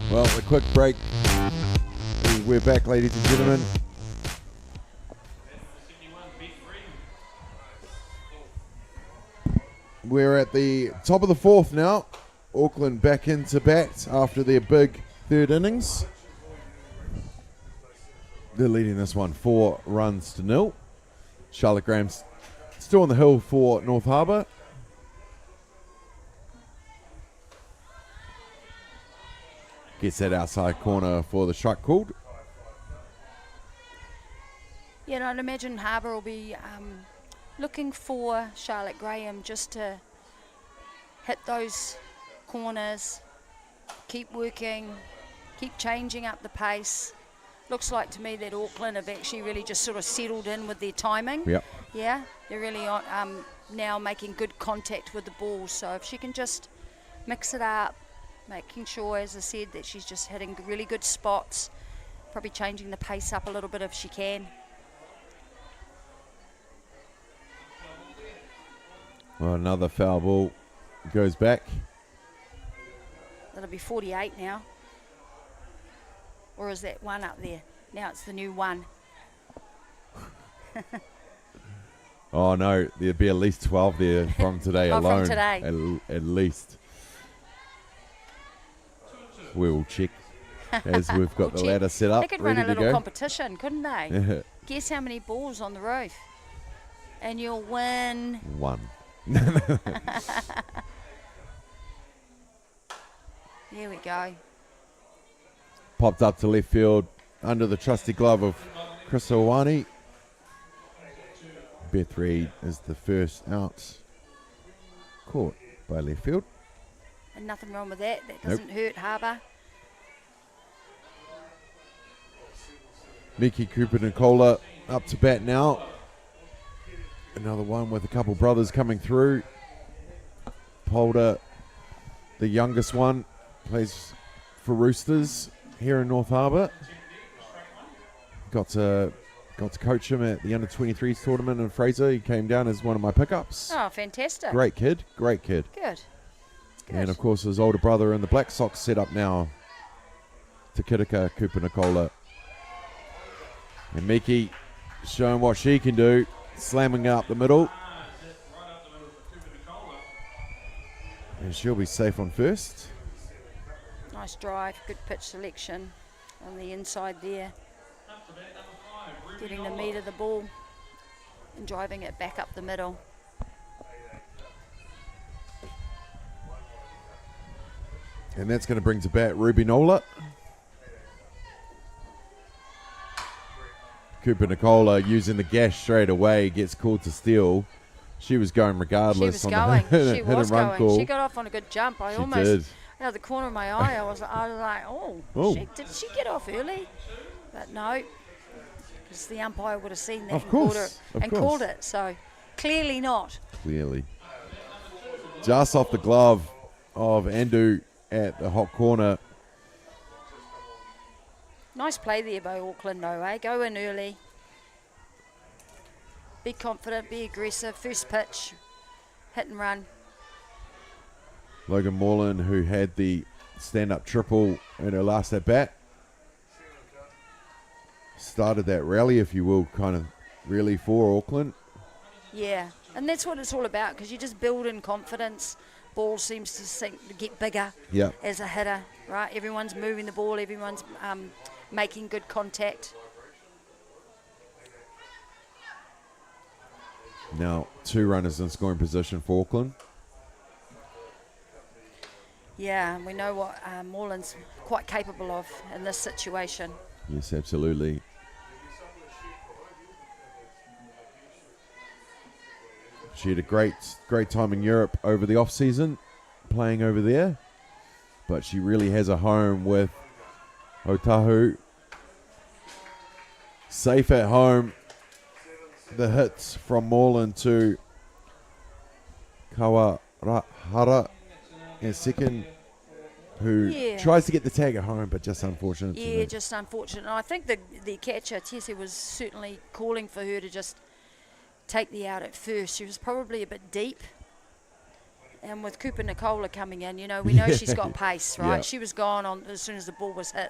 S1: Well, a quick break. We're back, ladies and gentlemen. We're at the top of the fourth now. Auckland back into bat after their big third innings. They're leading this one 4-0. Charlotte Graham's still on the hill for North Harbour. Gets that outside corner for the strike called.
S2: Yeah, and I'd imagine Harbour will be looking for Charlotte Graham just to hit those corners, keep working, keep changing up the pace. Looks like to me that Auckland have actually really just sort of settled in with their timing.
S1: Yep.
S2: Yeah, they're really now making good contact with the ball. So if she can just mix it up, making sure, as I said, that she's just hitting really good spots, probably changing the pace up a little bit if she can.
S1: Well, another foul ball goes back.
S2: That'll be 48 now. Or is that one up there? Now it's the new one.
S1: Oh, no. There'd be at least 12 there from today
S2: Oh,
S1: alone.
S2: from today.
S1: At least. We will check as we've got the
S2: Check.
S1: ladder set up.
S2: They could
S1: ready
S2: run a
S1: to
S2: little
S1: go.
S2: competition, couldn't they? Guess how many balls on the roof, and you'll win.
S1: 1.
S2: There we go.
S1: Popped up to left field under the trusty glove of Chris Owani. Beth Reid is the first out. Caught by left field.
S2: And nothing wrong with that. That doesn't hurt Harbour.
S1: Miki Cooper Nicola up to bat now. Another one with a couple brothers coming through. Polder, the youngest one, plays for Roosters here in North Harbour. Got to coach him at the under-23s tournament in Fraser. He came down as one of my pickups.
S2: Oh, fantastic.
S1: Great kid.
S2: Good.
S1: And of course his older brother in the Black Sox set up now. Te Kirika Cooper Nicola. And Miki showing what she can do. Slamming up the middle. And she'll be safe on first.
S2: Nice drive, good pitch selection on the inside there. Getting the meat of the ball and driving it back up the middle.
S1: And that's going to bring to bat Ruby Nola. Cooper Nicola using the gash straight away, gets called to steal. She was going regardless.
S2: She was
S1: on
S2: going.
S1: the
S2: She
S1: hit
S2: was
S1: and run
S2: going.
S1: call.
S2: She got off on a good jump. I
S1: She
S2: almost,
S1: did.
S2: out of the corner of my eye, I was like, oh. Did she get off early? But no, because the umpire would have seen that
S1: Of course,
S2: and called it. So clearly not.
S1: Clearly. Just off the glove of Andu at the hot corner.
S2: Nice play there by Auckland, though, eh? Go in early. Be confident, be aggressive. First pitch, hit and run.
S1: Logan Moreland, who had the stand-up triple in her last at-bat. Started that rally, if you will, kind of really for Auckland.
S2: Yeah, and that's what it's all about, because you just build in confidence. Ball seems to get bigger as a hitter, right? Everyone's moving the ball, everyone's making good contact.
S1: Now, 2 runners in scoring position for Auckland.
S2: Yeah, and we know what Moreland's quite capable of in this situation.
S1: Yes, absolutely. She had a great time in Europe over the off-season, playing over there. But she really has a home with Otahu. Safe at home. The hits from Moreland to Kawahara in second, who tries to get the tag at home, but just unfortunate.
S2: Yeah, just unfortunate. And I think the catcher, Tessie, was certainly calling for her to just take the out at first. She was probably a bit deep. And with Cooper Nicola coming in, you know, we know she's got pace, right?
S1: Yeah.
S2: She was gone on as soon as the ball was hit.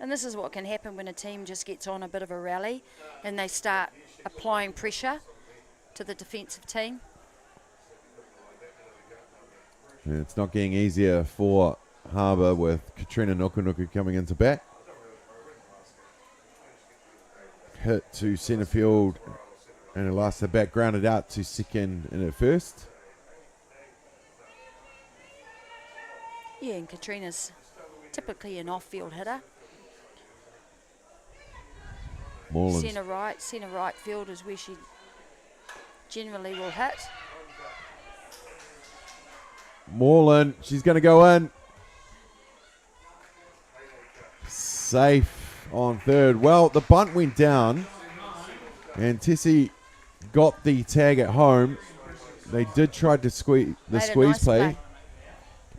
S2: And this is what can happen when a team just gets on a bit of a rally and they start applying pressure to the defensive team.
S1: And it's not getting easier for Harbour with Katrina Nukunuku coming into bat. Hit to centre field and her last at bat grounded out to second and at first.
S2: Yeah, and Katrina's typically an off-field hitter.
S1: Moreland's
S2: Centre right field is where she generally will hit.
S1: Moreland, she's going to go in. Safe on third. Well, the bunt went down and Tessie got the tag at home. They did try to squeeze
S2: Nice
S1: play.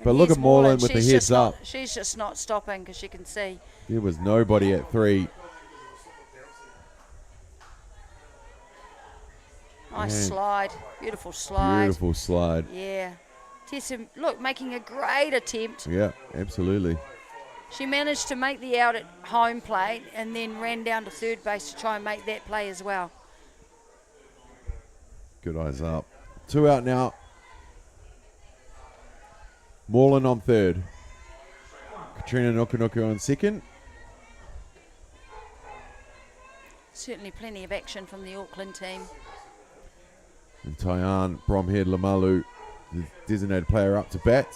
S1: But look at Moreland with the heads up.
S2: She's just not stopping because she can see.
S1: There was nobody at 3.
S2: Nice slide. Beautiful slide.
S1: Beautiful slide.
S2: Yeah. Tessa, look, making a great attempt.
S1: Yeah, absolutely.
S2: She managed to make the out at home plate and then ran down to third base to try and make that play as well.
S1: Good eyes up. 2 out now. Moreland on third. Katrina Nukunuku on second.
S2: Certainly plenty of action from the Auckland team.
S1: And Tyann Bromhead Lamalu, the designated player, up to bat.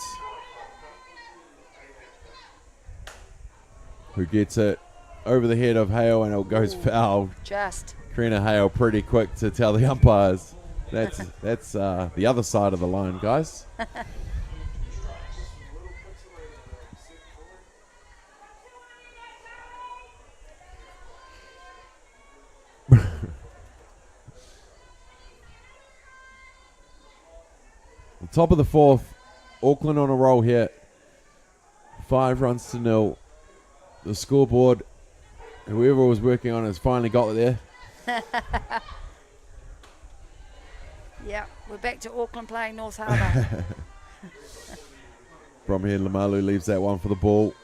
S1: Who gets it over the head of Hale, and it goes foul.
S2: Just.
S1: Karina Hale pretty quick to tell the umpires. That's the other side of the line, guys. Top of the fourth, Auckland on a roll here. 5 runs to 0. The scoreboard, whoever was working on it, has finally got there.
S2: Yeah, we're back to Auckland playing North Harbour.
S1: Bromhead Lamalu leaves that one for the ball.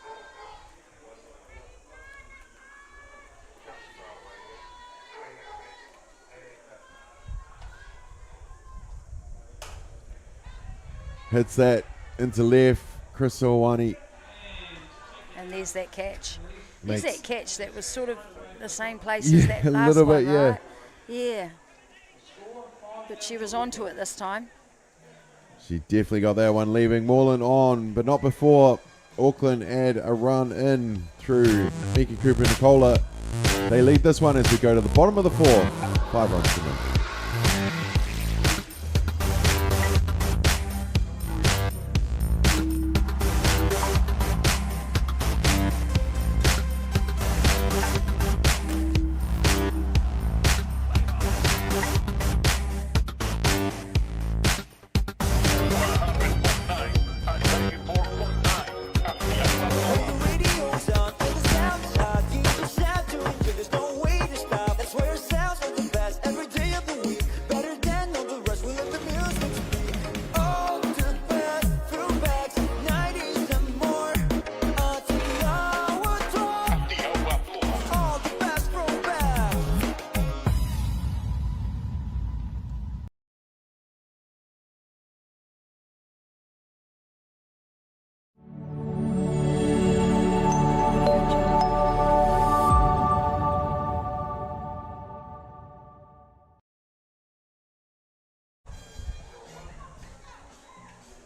S1: Hits that into left. Chris Owani.
S2: And there's that catch.
S1: Makes-
S2: There's that catch that was sort of the same place as that
S1: a
S2: last
S1: little
S2: one,
S1: bit, yeah.
S2: right? Yeah. But she was onto it this time.
S1: She definitely got that one, leaving Moreland on, but not before Auckland add a run in through Miki Cooper and Nicola. They lead this one as we go to the bottom of the fourth. 5 runs to 0.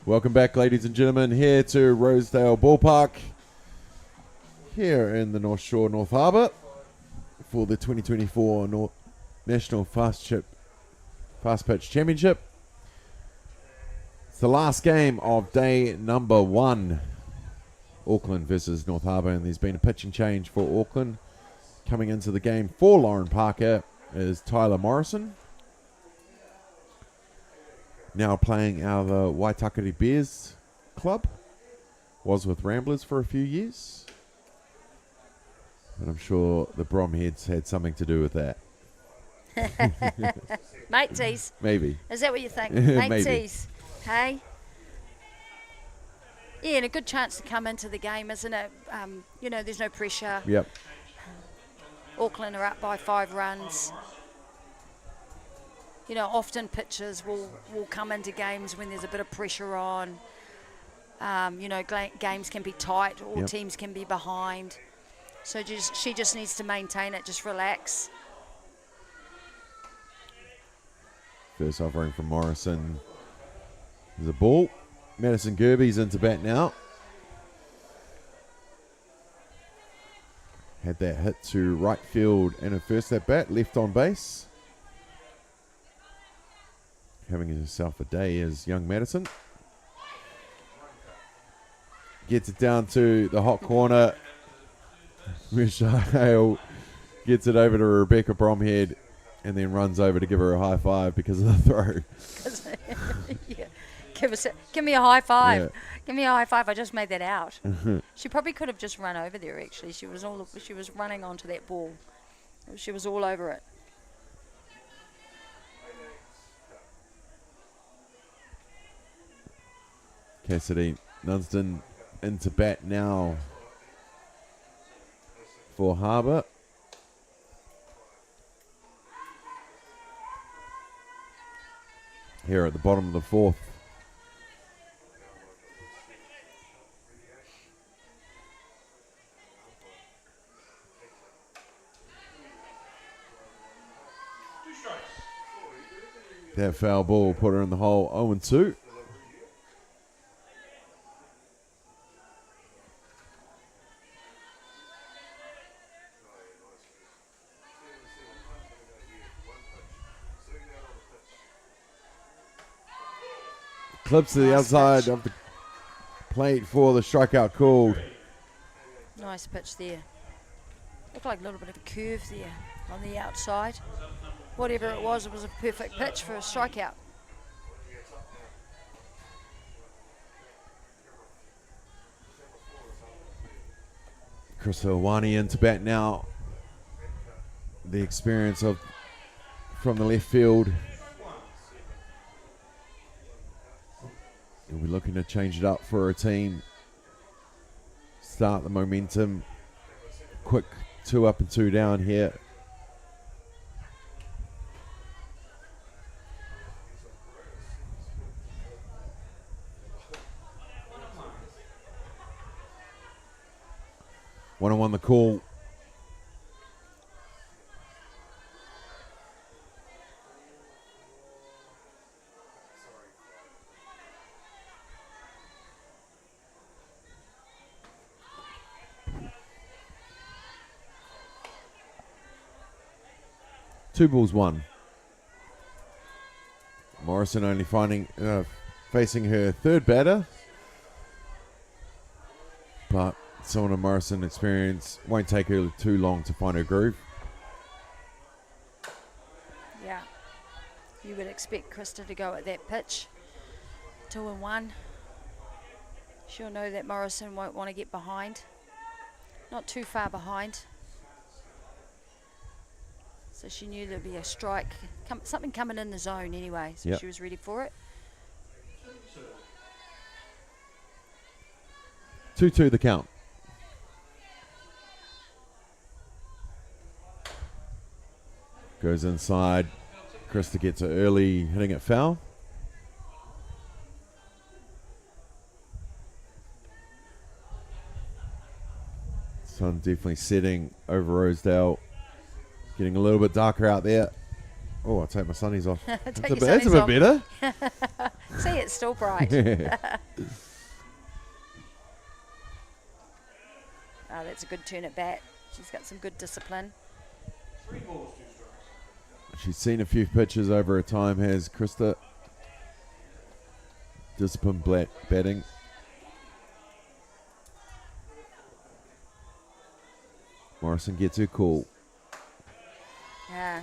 S1: Welcome back, ladies and gentlemen, here to Rosedale Ballpark, here in the North Shore, North Harbour, for the 2024 National Fast Pitch Championship. It's the last game of day number 1, Auckland versus North Harbour, and there's been a pitching change for Auckland. Coming into the game for Lauren Parker is Tyler Morrison. Now playing out of the Waitakere Bears club. Was with Ramblers for a few years. And I'm sure the Bromheads had something to do with that.
S2: Mate tease.
S1: Maybe.
S2: Is that what you think? Mate
S1: Maybe.
S2: tease. Hey? Yeah, and a good chance to come into the game, isn't it? There's no pressure.
S1: Yep.
S2: Auckland are up by 5 runs. Often pitchers will come into games when there's a bit of pressure on. Games can be tight, or
S1: Yep.
S2: teams can be behind. So she just needs to maintain it, just relax.
S1: First offering from Morrison. There's a ball. Madison Gerbes into bat now. Had that hit to right field and her first at bat, left on base. Having herself a day is young Madison. Gets it down to the hot corner. Michelle Hale gets it over to Rebecca Bromhead and then runs over to give her a high five because of the throw.
S2: Yeah. Give me a high five.
S1: Yeah.
S2: Give me a high five. I just made that out. She probably could have just run over there, actually. She was running onto that ball. She was all over it.
S1: Cassidy Nunsden into bat now for Harbour. Here at the bottom of the fourth. That foul ball put her in the hole, 0-2. Clips to the
S2: Nice
S1: outside
S2: pitch.
S1: of the plate for the strikeout called.
S2: Nice pitch there. Looked like a little bit of a curve there on the outside. Whatever it was a perfect pitch for a strikeout.
S1: Chris Owani into bat now. The experience of from the left field. He'll be looking to change it up for a team. Start the momentum. Quick 2 up and 2 down here. One on one the call. Two balls, one. Morrison only facing her third batter. But someone of Morrison experience won't take her too long to find her groove.
S2: Yeah. You would expect Krista to go at that pitch. 2-1. She'll know that Morrison won't want to get behind. Not too far behind. So she knew there'd be a strike, something coming in the zone anyway, so
S1: Yep.
S2: she was ready for it.
S1: 2-2 the count. Goes inside. Krista gets it early, hitting it foul. Sun definitely setting over Rosedale. Getting a little bit darker out there. Oh, I'll take my sunnies off.
S2: Take
S1: That's
S2: your
S1: that's a
S2: sunnies
S1: bit
S2: off.
S1: better.
S2: See, it's still bright. Oh, that's a good turn at bat. She's got some good discipline.
S1: She's seen a few pitches over her time, has Krista. Disciplined batting. Morrison gets her call.
S2: Yeah.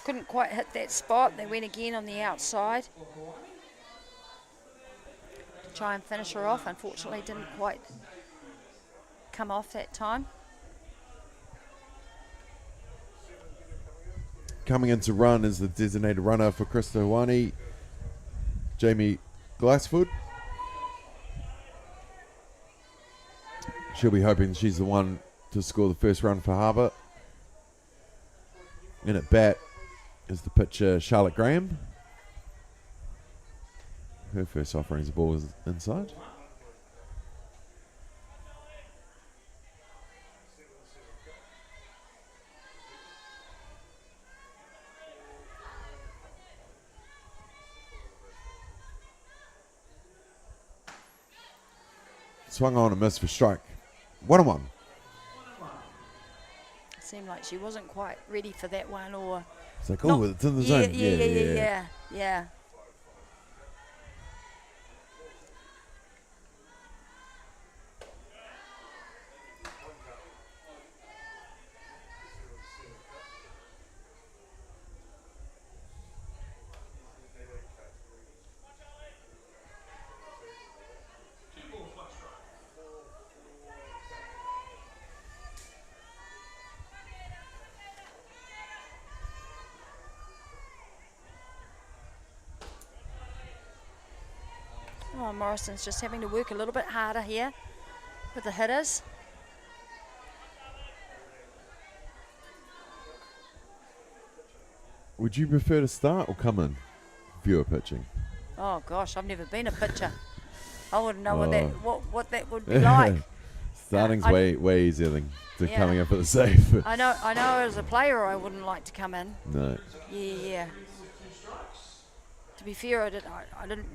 S2: Couldn't quite hit that spot. They went again on the outside. To try and finish her off. Unfortunately, didn't quite come off that time.
S1: Coming in to run is the designated runner for Krista Owani, Jamie Glassfoot. She'll be hoping she's the one to score the first run for Harbour. In at bat is the pitcher Charlotte Graham. Her first offerings, the ball is inside. Swung on and missed for strike. 1-1.
S2: Seemed like she wasn't quite ready for that one, or
S1: It's like,
S2: not-
S1: oh, it's in the
S2: yeah,
S1: zone.
S2: yeah. Oh, Morrison's just having to work a little bit harder here with the hitters.
S1: Would you prefer to start or come in if you were pitching?
S2: Oh gosh, I've never been a pitcher. I wouldn't know what that would be
S1: Oh.
S2: like.
S1: Starting's
S2: I-
S1: way easier than
S2: Yeah.
S1: coming in for the safe.
S2: I know as a player I wouldn't like to come in.
S1: No.
S2: Yeah. To be fair, I didn't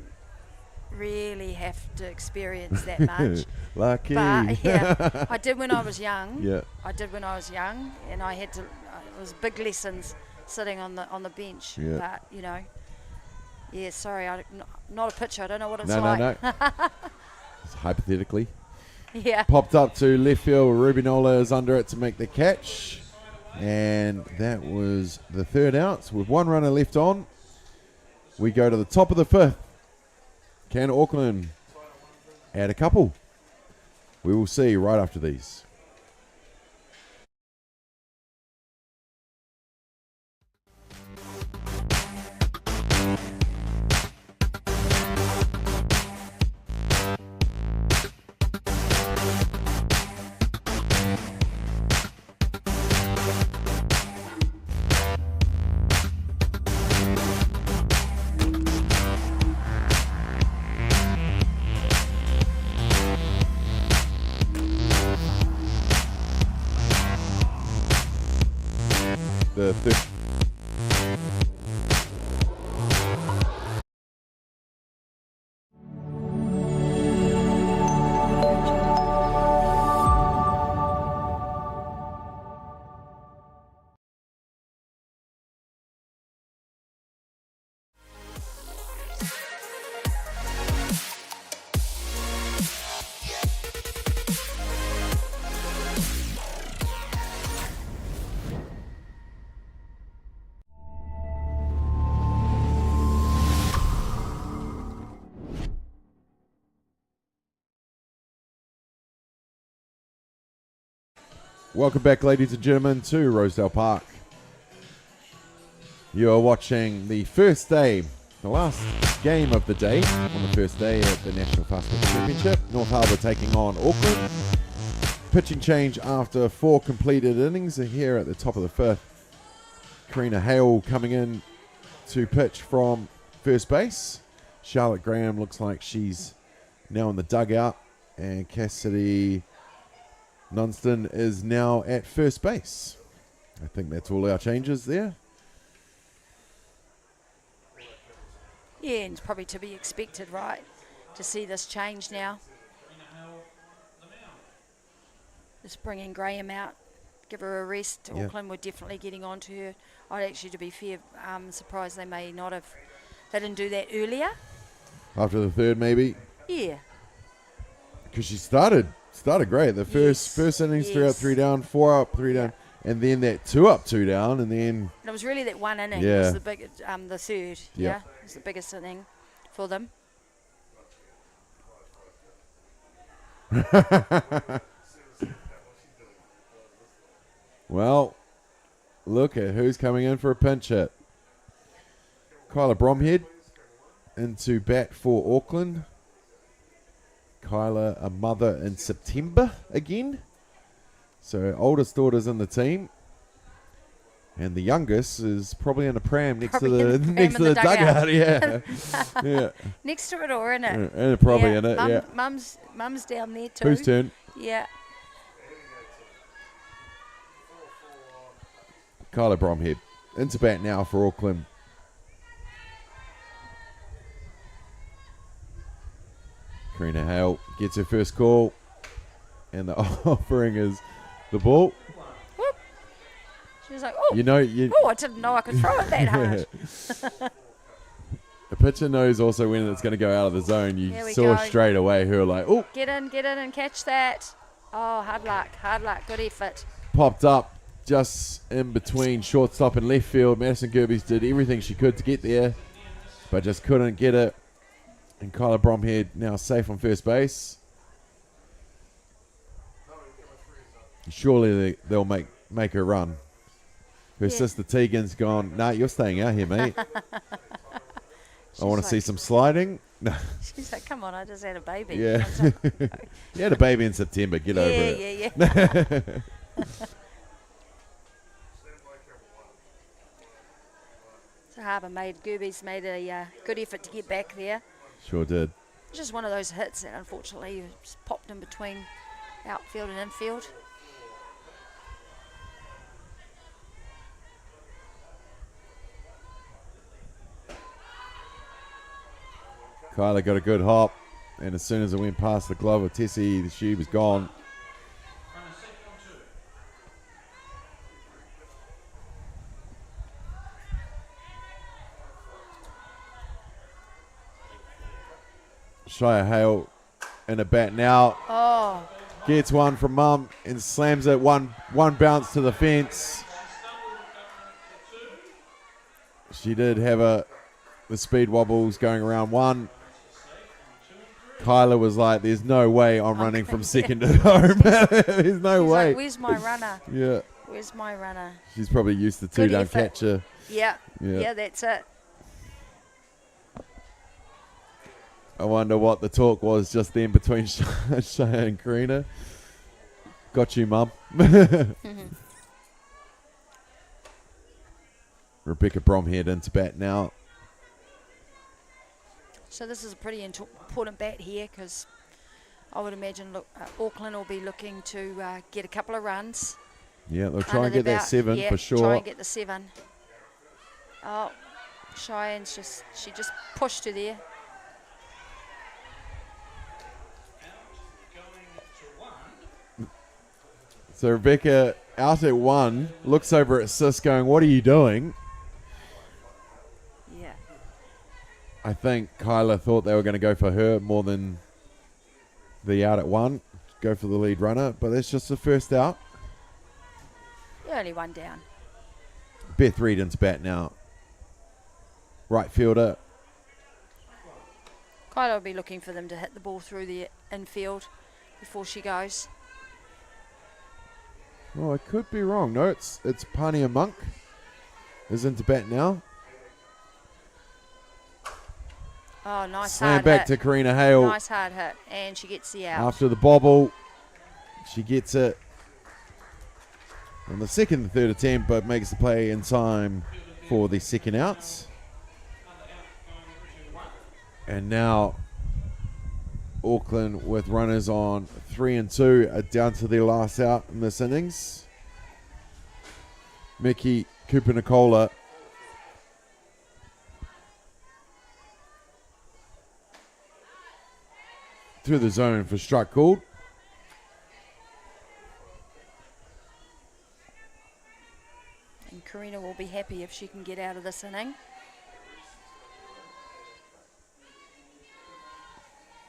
S2: really have to experience that much.
S1: Lucky.
S2: But yeah, I did when I was young.
S1: Yeah.
S2: I did when I was young, and I had to. It was big lessons sitting on the bench.
S1: Yeah.
S2: But yeah, sorry, I'm not a pitcher. I don't know what it's
S1: No.
S2: like.
S1: Just hypothetically.
S2: Yeah.
S1: Popped up to left field. Rubinola is under it to make the catch. And that was the third out. With one runner left on, we go to the top of the fifth. Can Auckland add a couple? We will see right after these. The third. Welcome back, ladies and gentlemen, to Rosedale Park. You are watching the first day, the last game of the day, on the first day at the National Fast Pitch Championship. North Harbour taking on Auckland. Pitching change after 4 completed innings here at the top of the fifth. Karina Hale coming in to pitch from first base. Charlotte Graham looks like she's now in the dugout. And Cassidy Nunston is now at first base. I think that's all our changes there.
S2: Yeah, and it's probably to be expected, right? To see this change now. Just bringing Graham out, give her a rest.
S1: Yeah.
S2: Auckland were definitely getting on to her. I'd actually, to be fair, surprised they may not have. They didn't do that earlier.
S1: After the third, maybe.
S2: Yeah.
S1: Because she started great. The first innings, 3 up, 3 down, 4 up, 3 down, and then that 2 up, 2 down, and then
S2: And it was really that one inning
S1: Yeah.
S2: was the big, the third.
S1: Yeah.
S2: Yeah, it was the biggest inning for them.
S1: well, look at who's coming in for a pinch hit. Kyla Bromhead into bat for Auckland. Kyla, a mother in September again. So oldest daughter's in the team. And the youngest is probably in a pram next
S2: Probably
S1: to
S2: in
S1: the
S2: the pram
S1: next
S2: in
S1: to
S2: the
S1: the dugout.
S2: dugout.
S1: Yeah. Yeah.
S2: Next to it or in it?
S1: And probably in it, yeah.
S2: Mum's down there too.
S1: Whose turn?
S2: Yeah.
S1: Kyla Bromhead. Into bat now for Auckland. Karina Hale gets her first call. And the offering is the ball.
S2: Whoop. She was like, oh,
S1: You know,
S2: I didn't know I could throw it that hard.
S1: the pitcher knows also when it's going to go out of the zone. You
S2: Here we
S1: saw
S2: go.
S1: straight away her like, oh,
S2: Get in and catch that. Oh, hard luck, good effort.
S1: popped up just in between shortstop and left field. Madison Gerbes did everything she could to get there, but just couldn't get it. And Kyla Bromhead now safe on first base. Surely they'll make her run. Her
S2: Yeah.
S1: sister Tegan's gone, nah, you're staying out here, mate. I want to see
S2: like-
S1: some sliding. No.
S2: She's like, come on, I just had a baby.
S1: Yeah. You had a baby in September. Get over it.
S2: Yeah. Gerbes made a good effort to get back there.
S1: Sure did.
S2: Just one of those hits that unfortunately just popped in between outfield and infield.
S1: Kyla got a good hop, and as soon as it went past the glove of Tessie, she was gone. Shia Hale in a bat now.
S2: Oh,
S1: Gets one from Mum and slams it one bounce to the fence. She did have the speed wobbles going around one. Kyla was like, there's no way I'm running from second to home. There's no way.
S2: like, where's my runner?
S1: Yeah.
S2: Where's my runner?
S1: She's probably used to
S2: Good
S1: two-down
S2: effort.
S1: catcher.
S2: Yeah,
S1: Yeah.
S2: yeah, that's it.
S1: I wonder what the talk was just then between Shaya and Karina. Got you, Mum. Rebecca Bromhead into bat now.
S2: So this is a pretty important bat here because I would imagine Auckland will be looking to get a couple of runs.
S1: Yeah, they'll try
S2: under
S1: and get
S2: their
S1: that
S2: belt.
S1: 7
S2: Yeah,
S1: for sure.
S2: Try and get the 7. Oh, Cheyenne's she just pushed her there.
S1: So Rebecca out at 1, looks over at Sis going, what are you doing?
S2: Yeah.
S1: I think Kyla thought they were going to go for her more than the out at 1, go for the lead runner, but that's just the first out.
S2: You're only one down.
S1: Beth Reed into bat now. Right fielder.
S2: Kyla will be looking for them to hit the ball through the infield before she goes.
S1: Oh, I could be wrong. No, it's Pania Monk is into bat now.
S2: Oh, nice
S1: Slam
S2: hard
S1: back
S2: hit.
S1: to Karina Hale.
S2: Nice hard hit. And she gets the out.
S1: After the bobble, she gets it on the second and third attempt, but makes the play in time for the second outs. And now Auckland with runners on 3 and 2 are down to their last out in this innings. Mickey Cooper-Nicola through the zone for strike called.
S2: And Karina will be happy if she can get out of this inning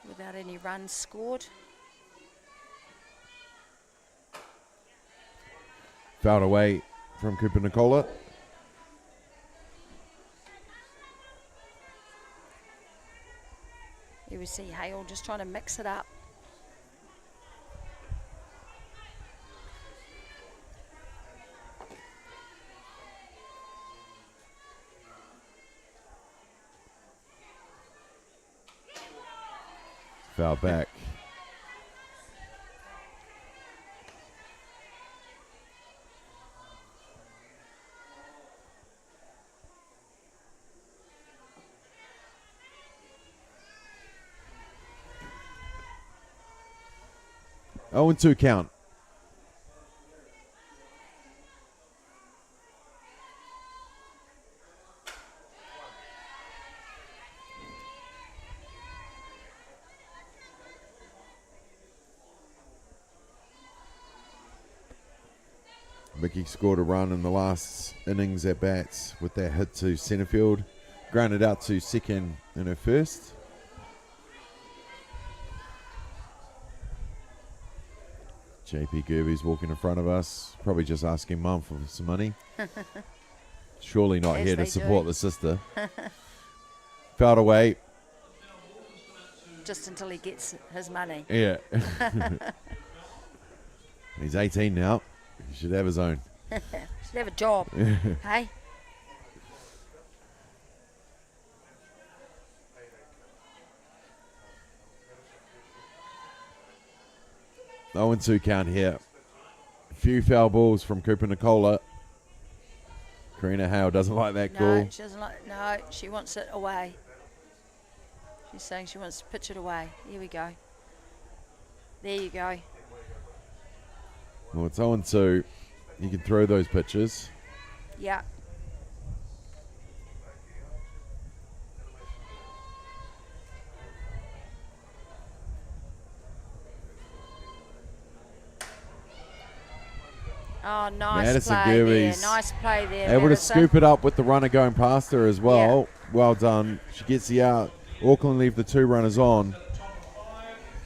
S2: without any runs scored.
S1: Fouled away from Cooper-Nicola.
S2: Here we see Hale just trying to mix it up.
S1: Foul back. Oh, and 2 count. Mickey scored a run in the last innings at bats with that hit to centre field. Grounded out to second in her first. JP Gerbes walking in front of us, probably just asking Mum for some money. Surely not
S2: As
S1: here to
S2: they
S1: support
S2: do.
S1: the sister. Fouled away.
S2: Just until he gets his money.
S1: Yeah. He's 18 now. He should have his own.
S2: Should have a job. Hey?
S1: Oh, and 2 count here. A few foul balls from Cooper-Nicola. Karina Hale doesn't like that
S2: No,
S1: call.
S2: she doesn't like. No, she wants it away. She's saying she wants to pitch it away. Here we go. There you go.
S1: Well, it's 0-2. You can throw those pitches.
S2: Yeah. Oh, nice
S1: Madison
S2: play there.
S1: Gerbes
S2: Nice play there,
S1: able to
S2: Madison.
S1: scoop it up with the runner going past her as well. Well done. She gets the out. Auckland leave the 2 runners on.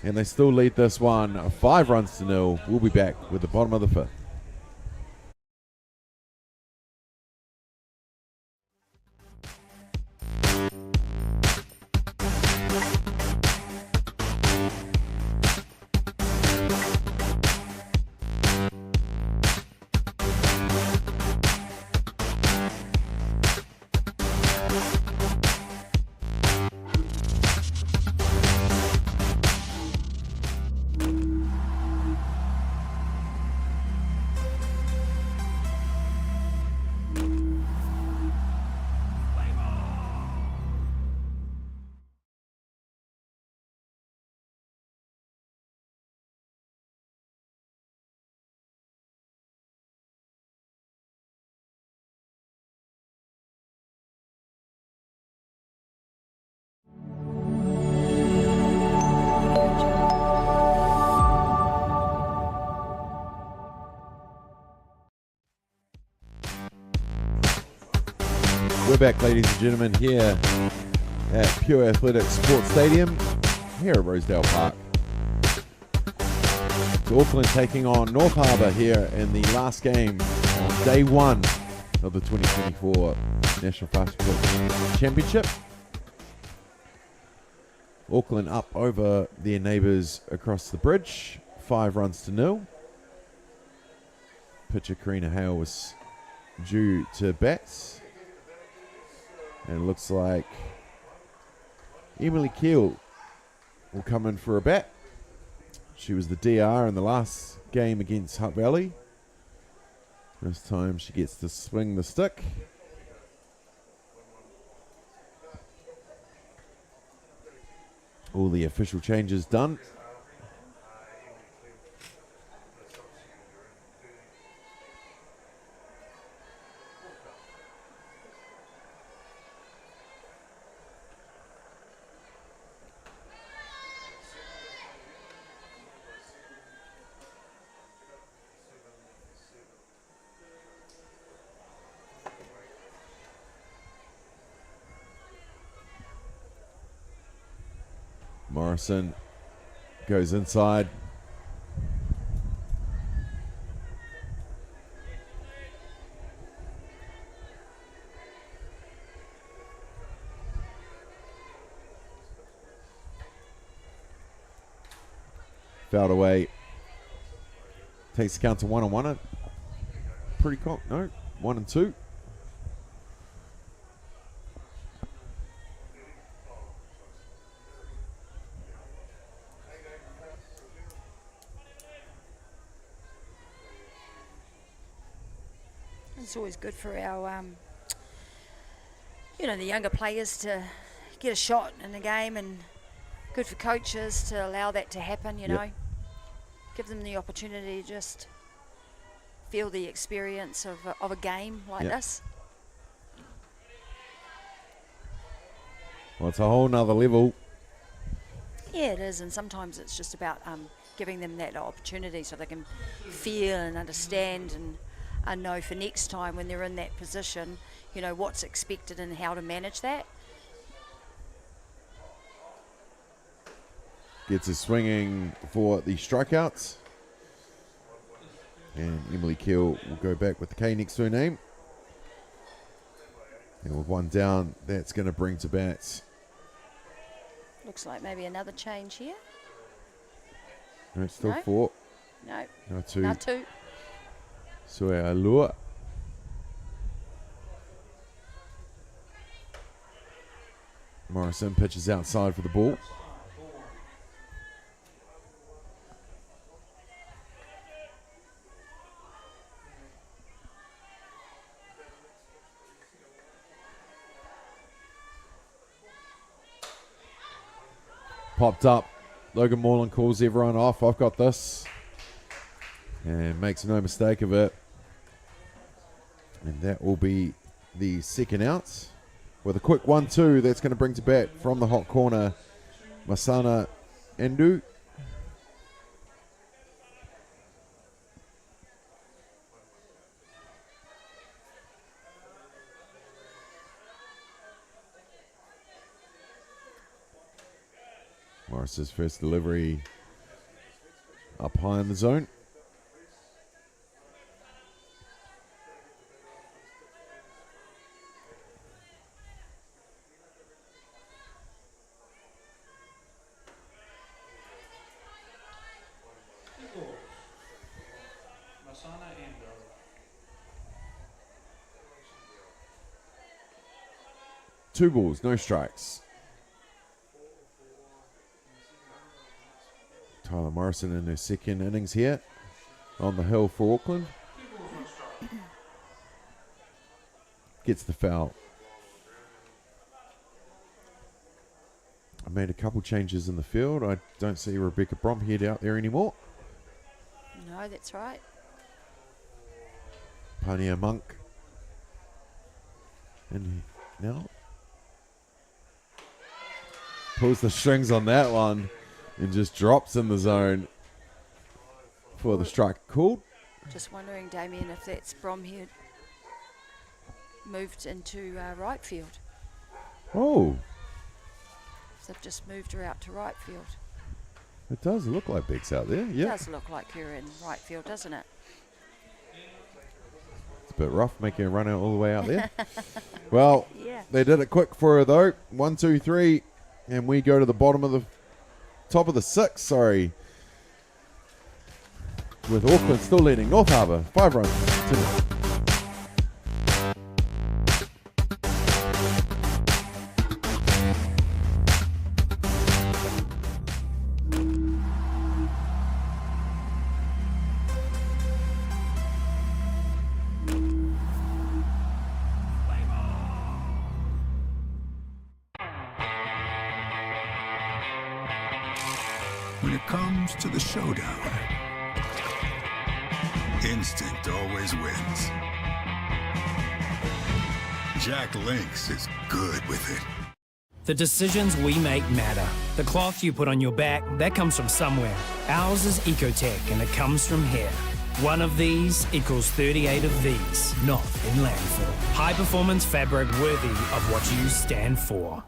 S1: And they still lead this one 5-0. We'll be back with the bottom of the 5th. We're back, ladies and gentlemen, here at Pure Athletics Sports Stadium, here at Rosedale Park. It's Auckland taking on North Harbour here in the last game on day 1 of the 2024 National Fast Foot Championship. Auckland up over their neighbours across the bridge, 5-0. Pitcher Karina Hale was due to bat. And it looks like Emily Keel will come in for a bat. She was the DR in the last game against Hutt Valley. This time she gets to swing the stick. All the official changes done. Morrison goes inside. Fouled away. Takes the count to 1-1. Pretty cool. No, 1-2.
S2: It's always good for our, the younger players to get a shot in the game, and good for coaches to allow that to happen, you know. Give them the opportunity to just feel the experience of a game like this.
S1: Well, it's a whole nother level.
S2: Yeah, it is, and sometimes it's just about giving them that opportunity so they can feel and understand and know for next time when they're in that position, you know, what's expected and how to manage that.
S1: Gets us swinging for the strikeouts. And Emily Keel will go back with the K next to her name. And with one down, that's going to bring to bats.
S2: Looks like maybe another change here.
S1: No, it's still
S2: No?
S1: 4.
S2: No,
S1: No, 2.
S2: not 2.
S1: Sue Alua. Morrison pitches outside for the ball. popped up. Logan Moreland calls everyone off. I've got this. And makes no mistake of it. And that will be the second out. With a quick 1-2, that's going to bring to bat from the hot corner, Masana Endu. Morris's first delivery up high in the zone. Two balls, no strikes. Tyler Morrison in her second innings here on the hill for Auckland. Gets the foul. I made a couple changes in the field. I don't see Rebecca Bromhead out there anymore.
S2: No, that's right.
S1: Pania Monk. And now pulls the strings on that one and just drops in the zone for the strike called.
S2: Just wondering, Damien, if that's Bromhead moved into right field.
S1: Oh,
S2: So they've just moved her out to right field.
S1: it does look like Beck's out there. Yeah,
S2: Does look like her in right field, doesn't it?
S1: it's a bit rough making a run out all the way out there. Well,
S2: Yeah.
S1: they did it quick for her though. 1, 2, 3, and we go to the bottom of the top of the sixth. Sorry, with Auckland still leading North Harbour 5 runs to nil.
S8: When it comes to the showdown, instinct always wins. Jack Lynx is good with it.
S9: The decisions we make matter. The cloth you put on your back, that comes from somewhere. Ours is Ecotech, and it comes from here. One of these equals 38 of these, not in landfill. High performance fabric worthy of what you stand for.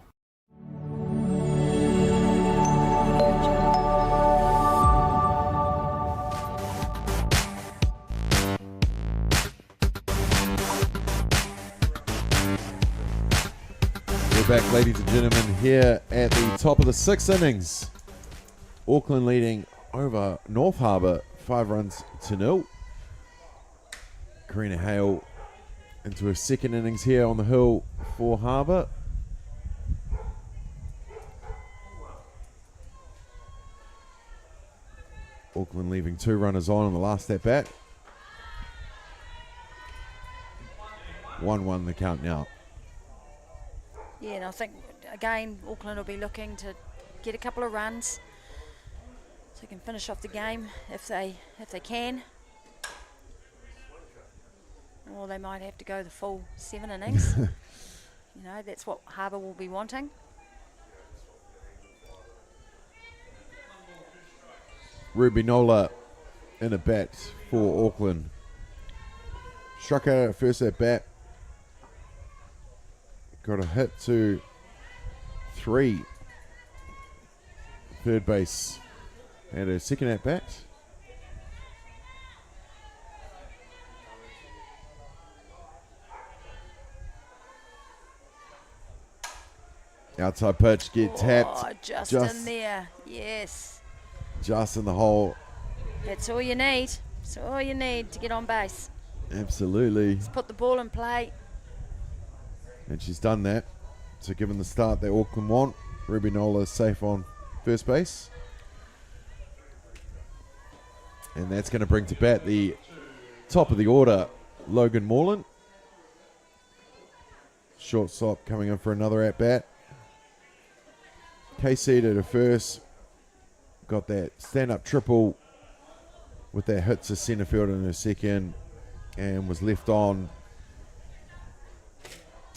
S1: Back, ladies and gentlemen, here at the top of the sixth innings. Auckland leading over North Harbour 5 runs to nil. Karina Hale into her second innings here on the hill for Harbour. Auckland leaving 2 runners on the last at bat. 1-1 the count now.
S2: Yeah, and I think, again, Auckland will be looking to get a couple of runs so they can finish off the game if they can. Or they might have to go the full 7 innings. You know, that's what Harbour will be wanting.
S1: Ruby Nola in a bat for Auckland. Struck out at first at bat. Got a hit to 3. Third base. And a second at bat. Outside pitch, get tapped.
S2: Just in there, yes.
S1: Just in the hole.
S2: That's all you need. That's all you need to get on base.
S1: Absolutely.
S2: Just put the ball in play.
S1: And she's done that. So given the start that Auckland want, Ruby Nola is safe on first base. And that's going to bring to bat the top of the order, Logan Moreland. Shortstop coming in for another at-bat. KC did her first. Got that stand-up triple with that hit to centre field in her second, and was left on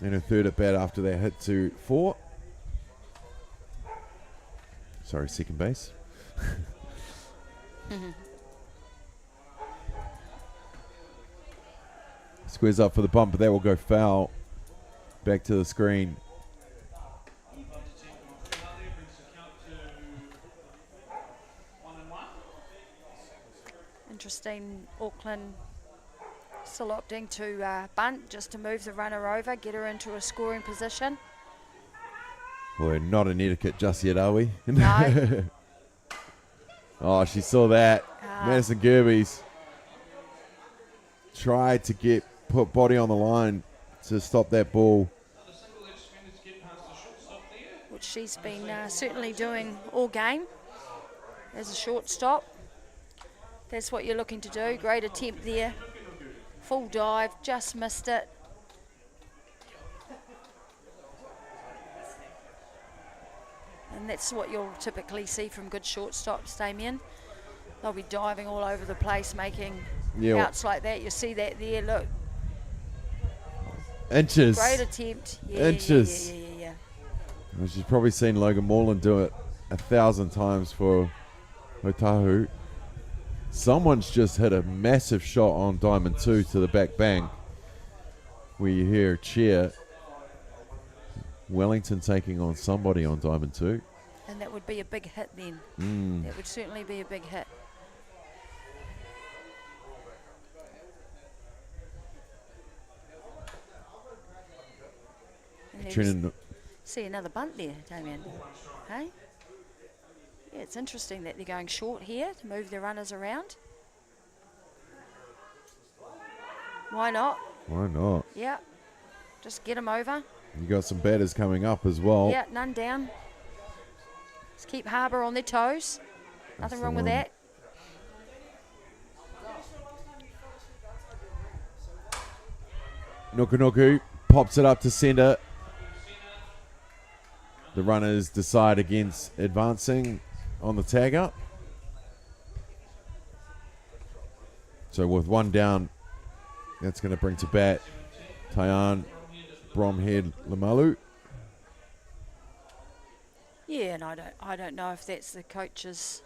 S1: in her third at bat after that hit to four. Sorry, second base. Squares up for the bump, but that will go foul. Back to the screen.
S2: Interesting, Auckland still opting to bunt just to move the runner over, get her into a scoring position.
S1: We're not in etiquette just yet, are we?
S2: No.
S1: Oh, she saw that. Madison Gerbes tried to put body on the line to stop that ball.
S2: Which she's been certainly doing all game as a shortstop. That's what you're looking to do. Great attempt there. Full dive, just missed it. And that's what you'll typically see from good shortstops, Damien. They'll be diving all over the place, making outs like that. You see that there, look.
S1: Inches.
S2: Great attempt. Yeah,
S1: Inches.
S2: Yeah.
S1: Well, she's probably seen Logan Moreland do it 1,000 times for Otahu. Someone's just hit a massive shot on Diamond 2 to the back bank, where you hear a cheer. Wellington taking on somebody on Diamond 2.
S2: And that would be a big hit then. That would certainly be a big hit. See another bunt there, Damien. Hey? Yeah, it's interesting that they're going short here to move their runners around. Why not?
S1: Why not?
S2: Yeah. Just get them over.
S1: You got some batters coming up as well.
S2: Yeah, none down. Just keep Harbour on their toes. Nothing wrong with that.
S1: Nuku pops it up to centre. The runners decide against advancing on the tag up. So with one down, that's going to bring to bat Taian Bromhead Lamalu.
S2: Yeah, and I don't know if that's the coach's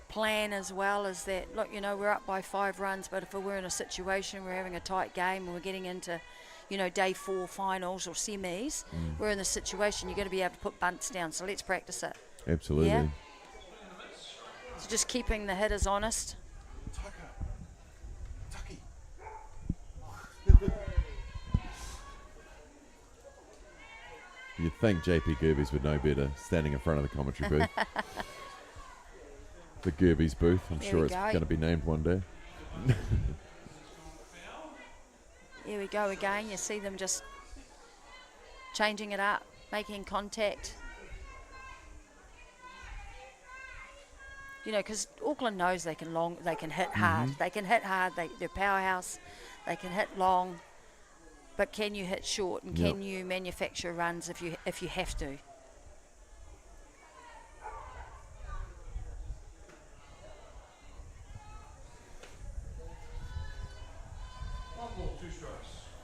S2: plan as well, as that, look, you know, we're up by 5 runs, but if we're in a situation, we're having a tight game and we're getting into, you know, day 4 finals or semis, we're in the situation, you're going to be able to put bunts down, so let's practice it.
S1: Absolutely.
S2: Yeah? So just keeping the hitters honest.
S1: You'd think JP Gerbes would know better, standing in front of the commentary booth. The Gerbes booth. I'm sure it's going to be named one day.
S2: Here we go again. You see them just changing it up, making contact. You know, because Auckland knows they can hit hard. They can hit hard. They're powerhouse. They can hit long. But can you hit short, and can you manufacture runs if you have to?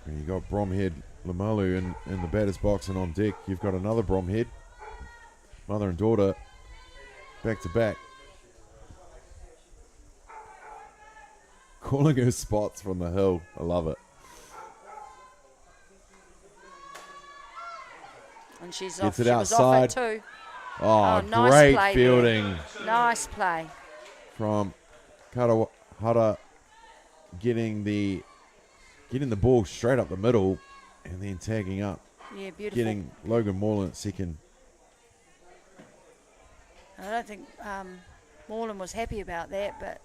S1: And you got Bromhead Lamalu in the batter's box and on deck. You've got another Bromhead, mother and daughter, back to back. Calling her spots from the hill. I love it.
S2: And she's
S1: Gets
S2: off.
S1: it
S2: She
S1: outside.
S2: was off it too.
S1: Oh,
S2: nice
S1: great
S2: play
S1: fielding
S2: there. Nice play.
S1: from Karawahara, getting the ball straight up the middle and then tagging up.
S2: Yeah, beautiful.
S1: Getting Logan Moreland at second.
S2: I don't think Moreland was happy about that, but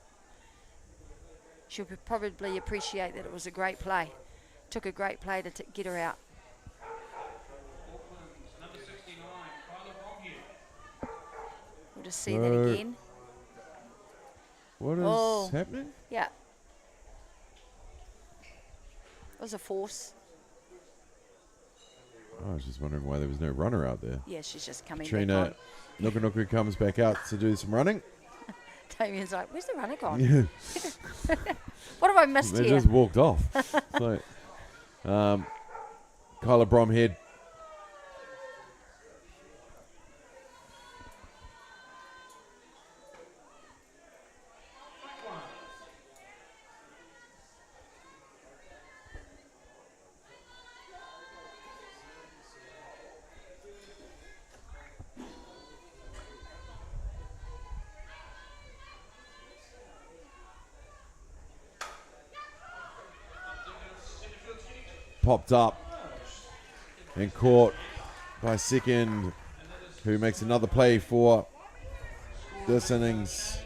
S2: she'll probably appreciate that it was a great play. Took a great play to get her out. We'll just see that again.
S1: What is happening?
S2: Yeah. It was a force.
S1: I was just wondering why there was no runner out there.
S2: Yeah, she's just coming
S1: Katrina
S2: back
S1: Nuku comes back out to do some running.
S2: on. Damien's like, where's the runner gone?
S1: Yeah.
S2: What have I missed
S1: They
S2: here?
S1: just walked off. So, Kyla Bromhead. Popped up and caught by second, who makes another play for this innings.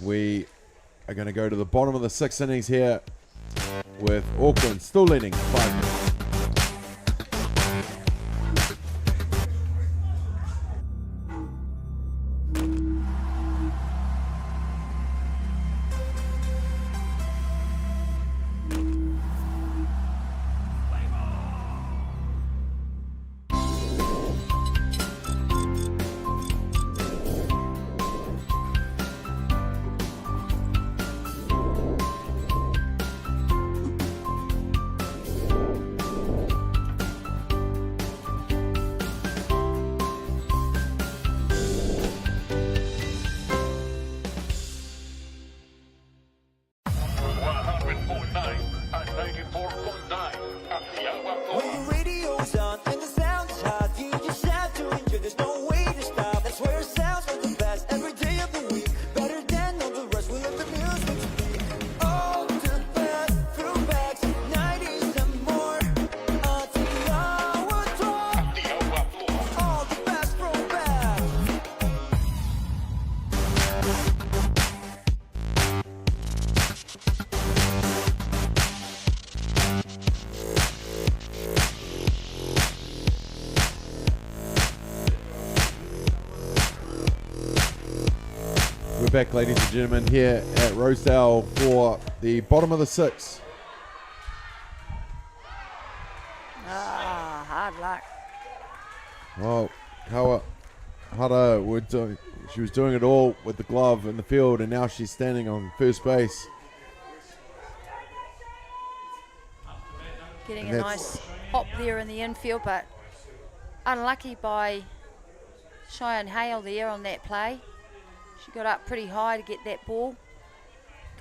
S1: We are going to go to the bottom of the sixth innings here with Auckland still leading 5-0. We're back, ladies and gentlemen, here at Rosedale for the bottom of the sixth.
S2: Hard luck.
S1: Well, Kawahara, she was doing it all with the glove in the field, and now she's standing on first base.
S2: Getting a nice hop there in the infield, but unlucky by Cheyenne Hale there on that play. She got up pretty high to get that ball.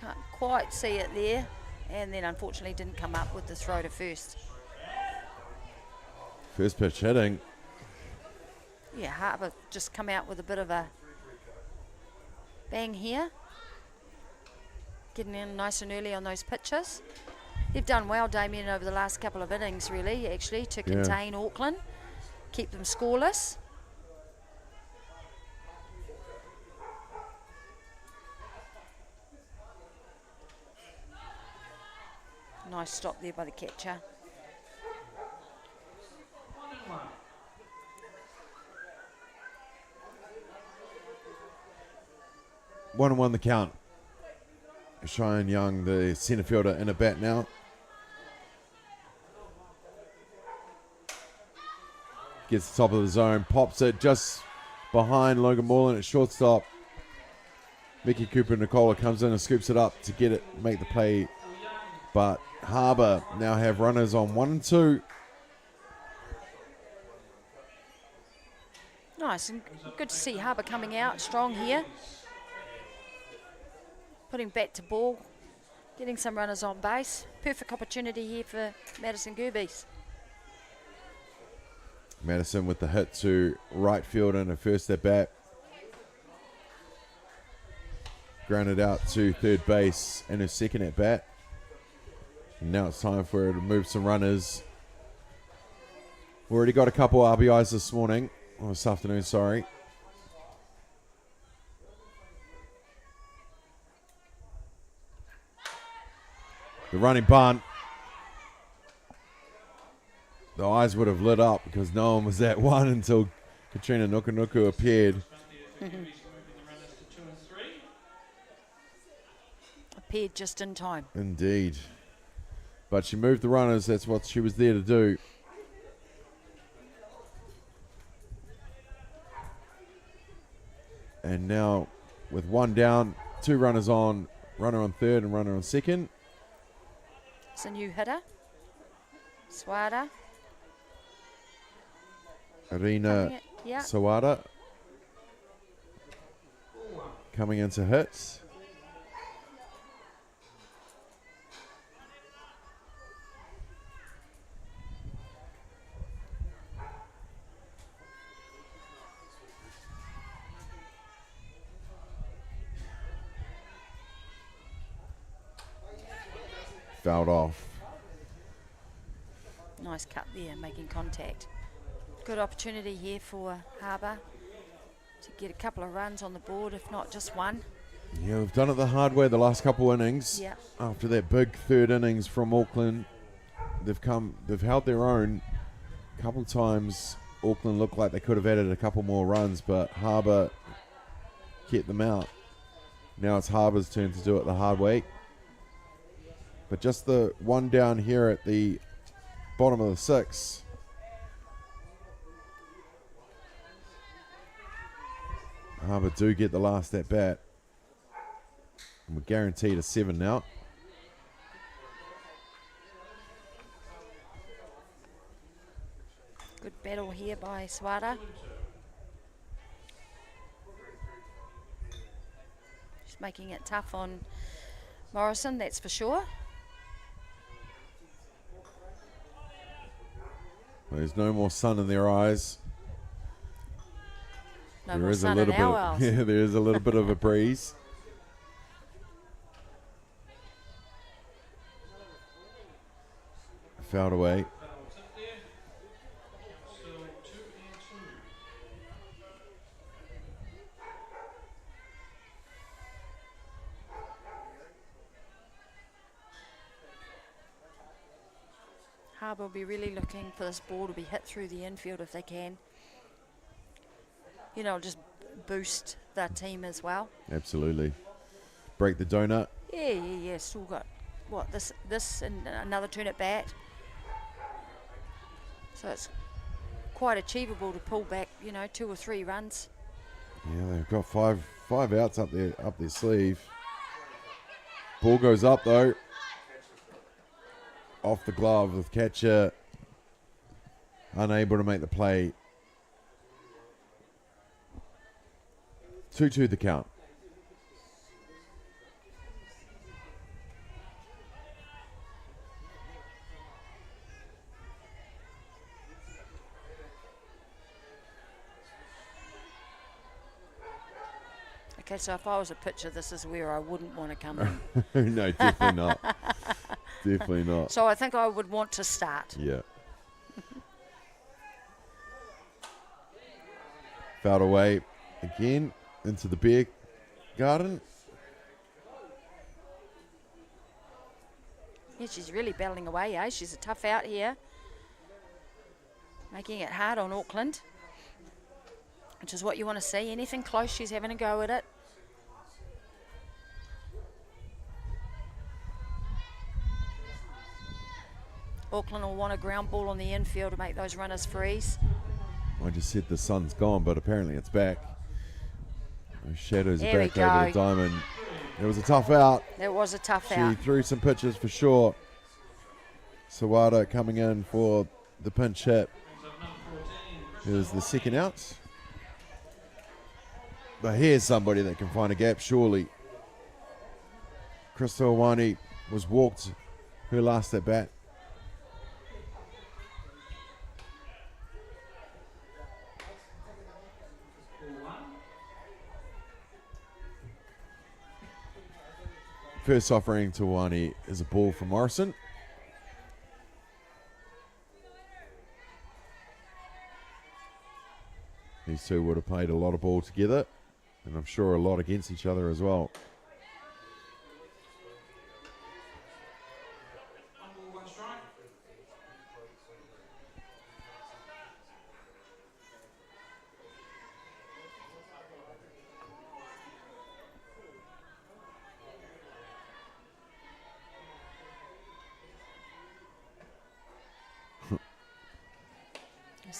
S2: Can't quite see it there, and then unfortunately didn't come up with the throw to first.
S1: First pitch hitting.
S2: Yeah, Harbour just come out with a bit of a bang here. Getting in nice and early on those pitches. They've done well, Damien, over the last couple of innings, really, actually, to contain Auckland, keep them scoreless. Nice stop there by the catcher.
S1: 1-1 the count. Cheyenne Young, the centre fielder, in a bat now. Gets the top of the zone, pops it just behind Logan Moreland at shortstop. Mickey Cooper Nicola comes in and scoops it up to get it, make the play. But Harbour now have runners on 1 and 2.
S2: Nice, and good to see Harbour coming out strong here. Putting bat to ball, getting some runners on base. Perfect opportunity here for Madison Gerbes.
S1: Madison with the hit to right field in her first at bat. Grounded out to third base in her second at bat. And now it's time for her to move some runners. Already got a couple RBIs this morning, or this afternoon, sorry. The running bunt. The eyes would have lit up because no one was at one until Katrina Nuku appeared.
S2: Appeared just in time.
S1: Indeed. But she moved the runners. That's what she was there to do. And now with one down, 2 runners on, runner on third and runner on second.
S2: It's a new hitter. Swada.
S1: Arena
S2: Yeah.
S1: Sawada coming into hits. Fouled off.
S2: Nice cut there, making contact. Good opportunity here for Harbour to get a couple of runs on the board, if not just one.
S1: Yeah, we've done it the hard way the last couple innings.
S2: Yeah.
S1: After that big third innings from Auckland, they've held their own. A couple times Auckland looked like they could have added a couple more runs, but Harbour kept them out. Now it's Harbour's turn to do it the hard way. But just the one down here at the bottom of the 6. Harbour do get the last at bat. And we're guaranteed a 7 now.
S2: Good battle here by Swada. She's making it tough on Morrison, that's for sure.
S1: There's no more sun in their eyes.
S2: No more sun in our eyes.
S1: Yeah, there is a little bit of a breeze. Fouled away.
S2: Harbour will be really looking for this ball to be hit through the infield if they can. You know, just boost their team as well.
S1: Absolutely. Break the donut.
S2: Yeah. Still got, what, this and another turn at bat. So it's quite achievable to pull back, 2 or 3 runs.
S1: Yeah, they've got five outs up their sleeve. Ball goes up though. Off the glove with catcher unable to make the play. 2-2 the count.
S2: Okay, so if I was a pitcher, this is where I wouldn't want to come in.
S1: No, definitely not. Definitely not.
S2: So I think I would want to start.
S1: Yeah. Fouled away again into the beer garden.
S2: Yeah, she's really battling away, eh? She's a tough out here. Making it hard on Auckland, which is what you want to see. Anything close, she's having a go at it. Auckland will want a ground ball on the infield to make those runners freeze.
S1: I just said the sun's gone, but apparently it's back. Those shadows
S2: There
S1: are
S2: we
S1: back over the
S2: go.
S1: diamond. It was a tough out.
S2: It was a tough
S1: She
S2: out.
S1: threw some pitches for sure. Sawada coming in for the pinch hit. It was the second out. But here's somebody that can find a gap, surely. Crystal Awani was walked her last at bat. First offering to Awani is a ball from Morrison. These two would have played a lot of ball together, and I'm sure a lot against each other as well.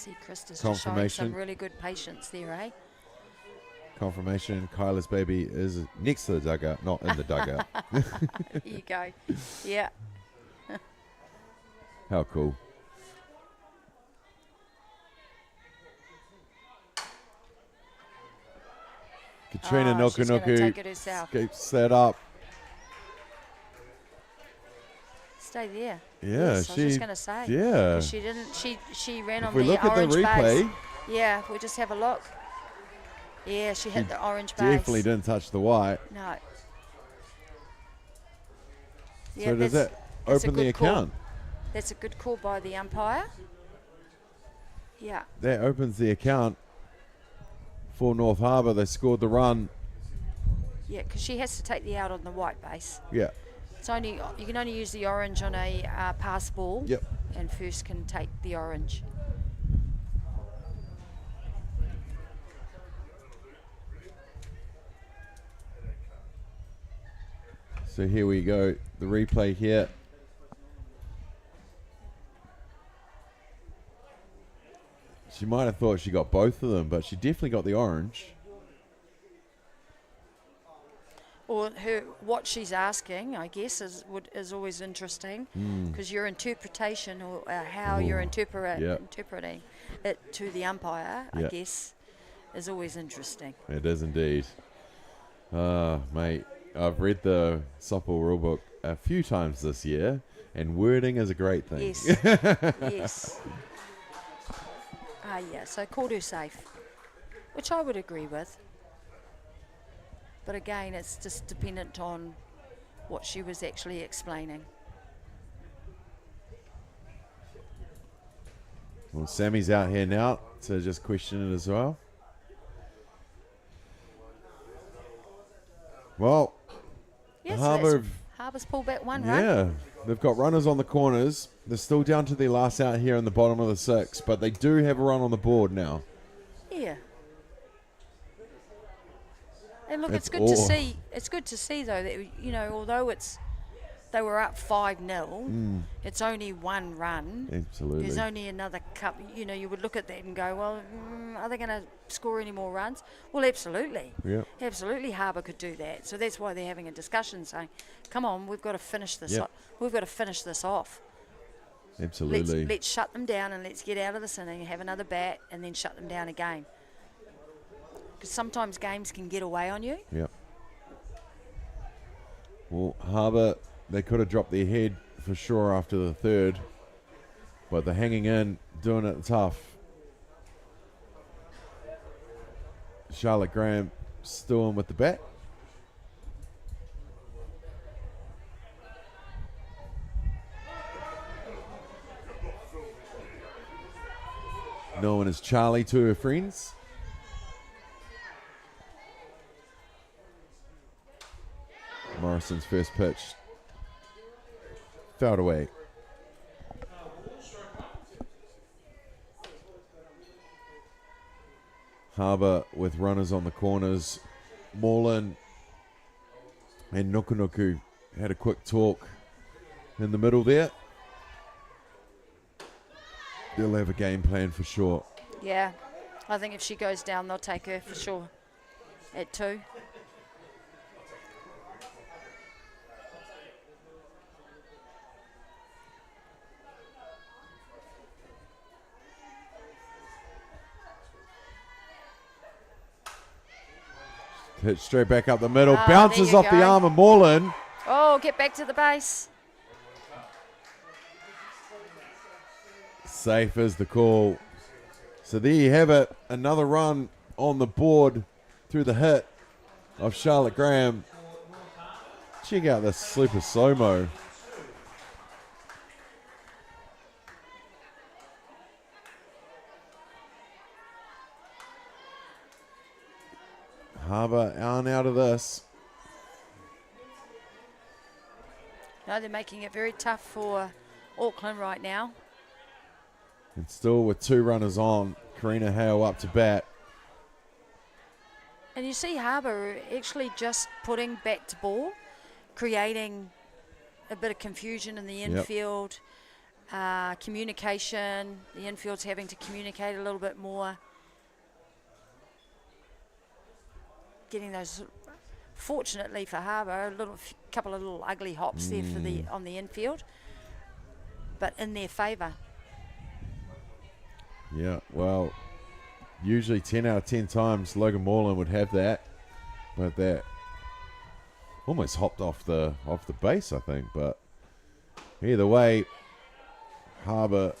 S2: See, Krista's just showing some
S1: Confirmation.
S2: really good patience there, eh?
S1: Confirmation, Kyla's baby is next to the dugout, not in the dugout.
S2: There you go. Yeah.
S1: How cool. Katrina
S2: She's gonna take it
S1: Nuku
S2: herself.
S1: keeps that up.
S2: Stay there.
S1: Yeah,
S2: Yes, I was
S1: she.
S2: just going to say.
S1: Yeah.
S2: 'Cause she didn't. She ran
S1: If
S2: on
S1: we
S2: the
S1: look at the
S2: orange
S1: replay,
S2: base. Yeah, we'll just have a look. Yeah, she hit the orange base.
S1: definitely didn't touch the white.
S2: No.
S1: So does that
S2: that's a
S1: open the
S2: good call.
S1: account?
S2: That's a good call by the umpire. Yeah.
S1: That opens the account for North Harbour. They scored the run.
S2: Yeah, because she has to take the out on the white base.
S1: Yeah.
S2: It's only you can only use the orange on a pass ball.
S1: Yep.
S2: And first can take the orange.
S1: So here we go. The replay here. She might have thought she got both of them, but she definitely got the orange.
S2: Or what she's asking, I guess, is always interesting because your interpretation or how you're interpreting it to the umpire, I guess, is always interesting.
S1: It is indeed. Mate, I've read the softball rulebook a few times this year, and wording is a great thing.
S2: Yes. Yes. Yeah, so called her safe, which I would agree with. But again, it's just dependent on what she was actually explaining.
S1: Well, Sammy's out here now to just question it as well. Well,
S2: Yes, Harbour's pulled back one run.
S1: yeah, they've got runners on the corners. They're still down to their last out here in the bottom of the six, but they do have a run on the board now.
S2: Yeah. And look,
S1: That's
S2: it's good to see. It's good to see though that although they were up 5-0, it's only one run.
S1: Absolutely.
S2: There's only another couple. You would look at that and go, well, are they going to score any more runs? Well, absolutely.
S1: Yeah.
S2: Absolutely, Harbour could do that. So that's why they're having a discussion, saying, "Come on, we've got to finish this.
S1: Yep.
S2: Off. We've got to finish this off.
S1: Absolutely.
S2: Let's shut them down and let's get out of this inning and have another bat and then shut them down again." Because sometimes games can get away on you.
S1: Yep. Well, Harbour, they could have dropped their head for sure after the third, but they're hanging in, doing it tough. Charlotte Graham still in with the bat. Known as Charlie to her friends. Morrison's first pitch fouled away. Harbour with runners on the corners. Moreland and Nuku had a quick talk in the middle there. They'll have a game plan for sure.
S2: Yeah, I think if she goes down, they'll take her for sure at 2.
S1: Hit straight back up the middle.
S2: Oh,
S1: Bounces
S2: there you
S1: off the
S2: go.
S1: arm of Moreland.
S2: Oh, get back to the base.
S1: Safe is the call. So there you have it. Another run on the board through the hit of Charlotte Graham. Check out this super slow-mo. Harbour on out of this.
S2: No, they're making it very tough for Auckland right now.
S1: And still with 2 runners on, Karina Hale up to bat.
S2: And you see Harbour actually just putting back to ball, creating a bit of confusion in the infield. communication. The infield's having to communicate a little bit more. Getting those, fortunately for Harbour, couple of little ugly hops there for on the infield, but in their favour.
S1: Yeah, well, usually 10 out of 10 times Logan Moreland would have that, but that almost hopped off the base, I think. But either way, Harbour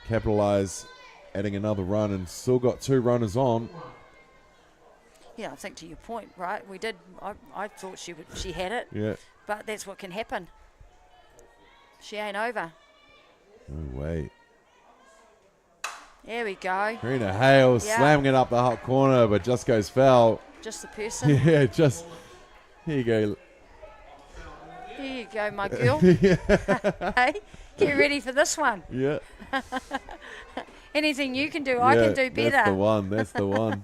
S1: capitalise, adding another run, and still got 2 runners on.
S2: Yeah, I think to your point, right? We did. I thought she had it.
S1: Yeah.
S2: But that's what can happen. She ain't over.
S1: No way.
S2: There we go.
S1: Karina Hale slamming it up the hot corner, but just goes foul.
S2: Just the person.
S1: Yeah, just. Here you go.
S2: Here you go, my girl. Hey, get ready for this one.
S1: Yeah.
S2: Anything you can do, I can do better.
S1: That's the one. That's the one.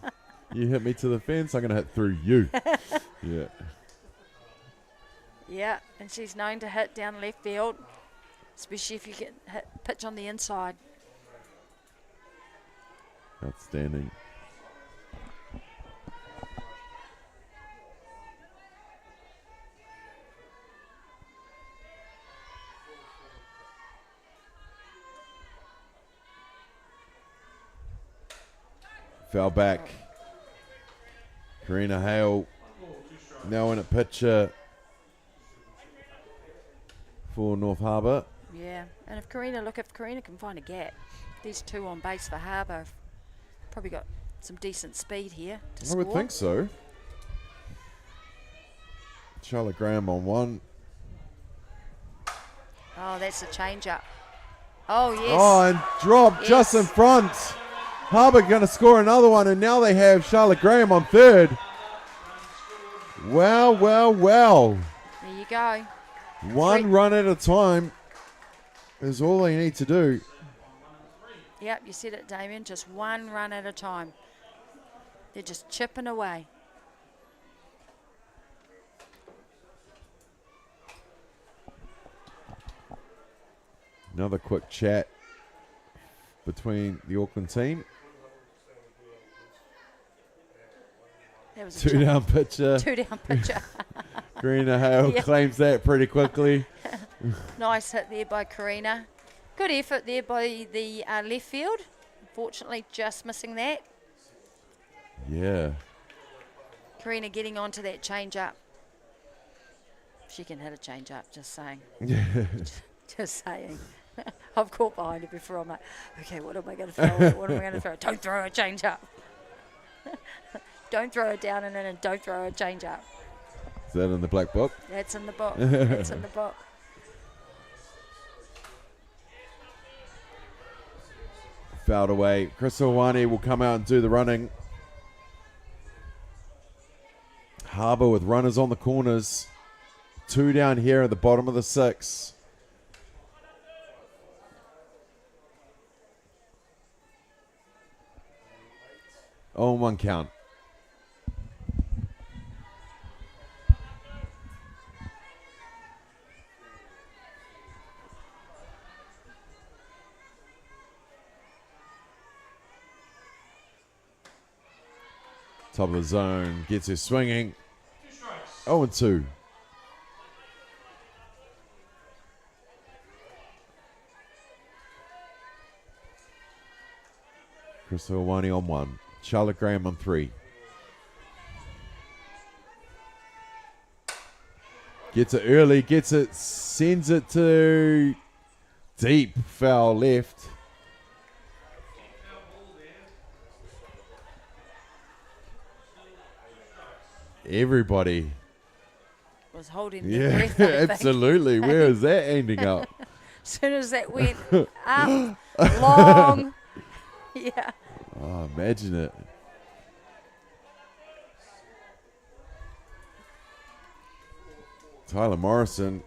S1: You hit me to the fence, I'm going to hit through you. Yeah.
S2: Yeah, and she's known to hit down left field, especially if you get pitch on the inside.
S1: Outstanding. Foul back. Karina Hale now in a picture for North Harbour.
S2: Yeah, and if Karina can find a gap, these 2 on base for Harbour have probably got some decent speed here to score.
S1: I would think so. Charlotte Graham on 1.
S2: Oh, that's a change-up. Oh, yes.
S1: Oh, and drop just in front. Harbour going to score another one, and now they have Charlotte Graham on 3rd. Well, well, well.
S2: There you go.
S1: 1 run at a time is all they need to do.
S2: Yep, you said it, Damien. Just 1 run at a time. They're just chipping away.
S1: Another quick chat between the Auckland team.
S2: That was a
S1: 2 down pitcher.
S2: 2 down pitcher.
S1: Karina Hale claims that pretty quickly.
S2: Nice hit there by Karina. Good effort there by the left field. Unfortunately, just missing that.
S1: Yeah.
S2: Karina getting onto that change-up. She can hit a change-up, just saying. Just saying. I've caught behind her before. I'm like, okay, what am I going to throw? What am I going to throw? Don't throw a change-up. Don't throw it down and in, and don't throw a change-up.
S1: Is that in the black book?
S2: That's in the book. That's in the book.
S1: Fouled away. Chris Owani will come out and do the running. Harbour with runners on the corners. 2 down here at the bottom of the 6. Oh, 1 count. Top of the zone, gets her swinging. 0-2. Chris Owani on 1. Charlotte Graham on 3. Gets it early, gets it, sends it to deep, foul left. Everybody
S2: was holding their breath.
S1: Absolutely. Where is that ending up?
S2: As soon as that went up, long. Yeah.
S1: Oh, imagine it. Tyler Morrison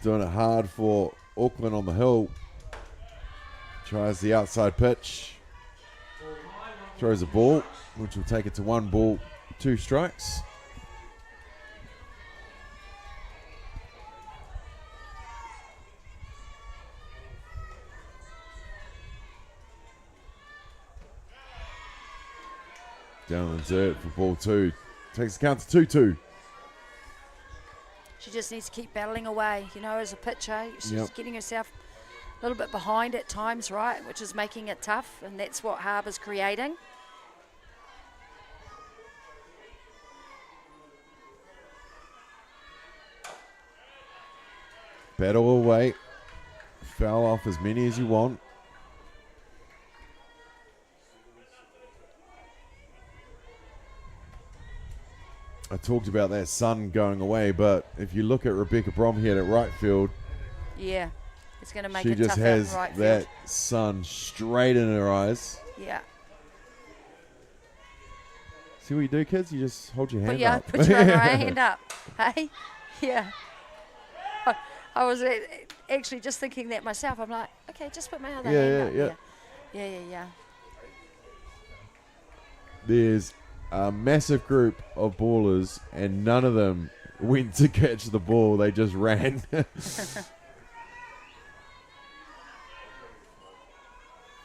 S1: doing it hard for Auckland on the hill. Tries the outside pitch. Throws a ball, which will take it to 1 ball, 2 strikes. Down the dirt for ball 2. Takes the count to 2-2.
S2: She just needs to keep battling away, as a pitcher. She's
S1: Yep.
S2: getting herself a little bit behind at times, right, which is making it tough, and that's what Harbour's creating.
S1: Battle away. Foul off as many as you want. I talked about that sun going away, but if you look at Rebecca Bromhead at right field,
S2: Yeah, it's going to make
S1: she
S2: it
S1: just
S2: tough
S1: has
S2: out in right
S1: that
S2: field.
S1: sun straight in her eyes.
S2: Yeah.
S1: See what you do, kids? You just hold your hand up.
S2: Put your other hand up. Hey? Yeah. I was actually just thinking that myself. I'm like, okay, just put my other hand up. Yeah.
S1: There's a massive group of ballers, and none of them went to catch the ball. They just ran.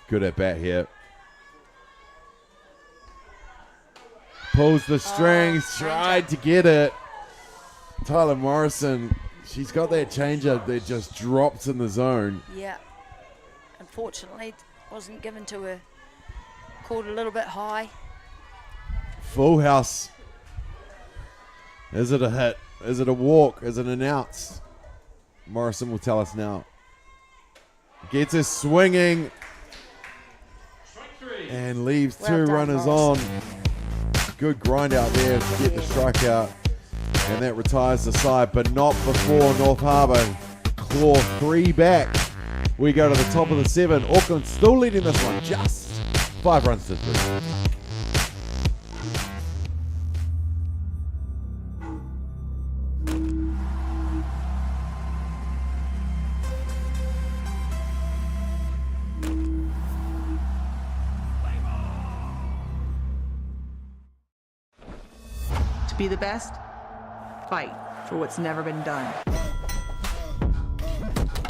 S1: Good at bat here. Pulls the strings, tried to get it. Tyler Morrison, she's got that changeup that just drops in the zone.
S2: Yeah. Unfortunately, it wasn't given to her. Caught a little bit high.
S1: Full house. Is it a hit? Is it a walk? Is it an outs? Morrison will tell us now. Gets us swinging. And leaves
S2: Well
S1: two
S2: done,
S1: runners
S2: Morrison.
S1: on. Good grind out there to get the strikeout. And that retires the side, but not before North Harbour claw 3 back. We go to the top of the 7. Auckland still leading this one, just 5 runs to 3.
S10: To be the best, fight for what's never been done.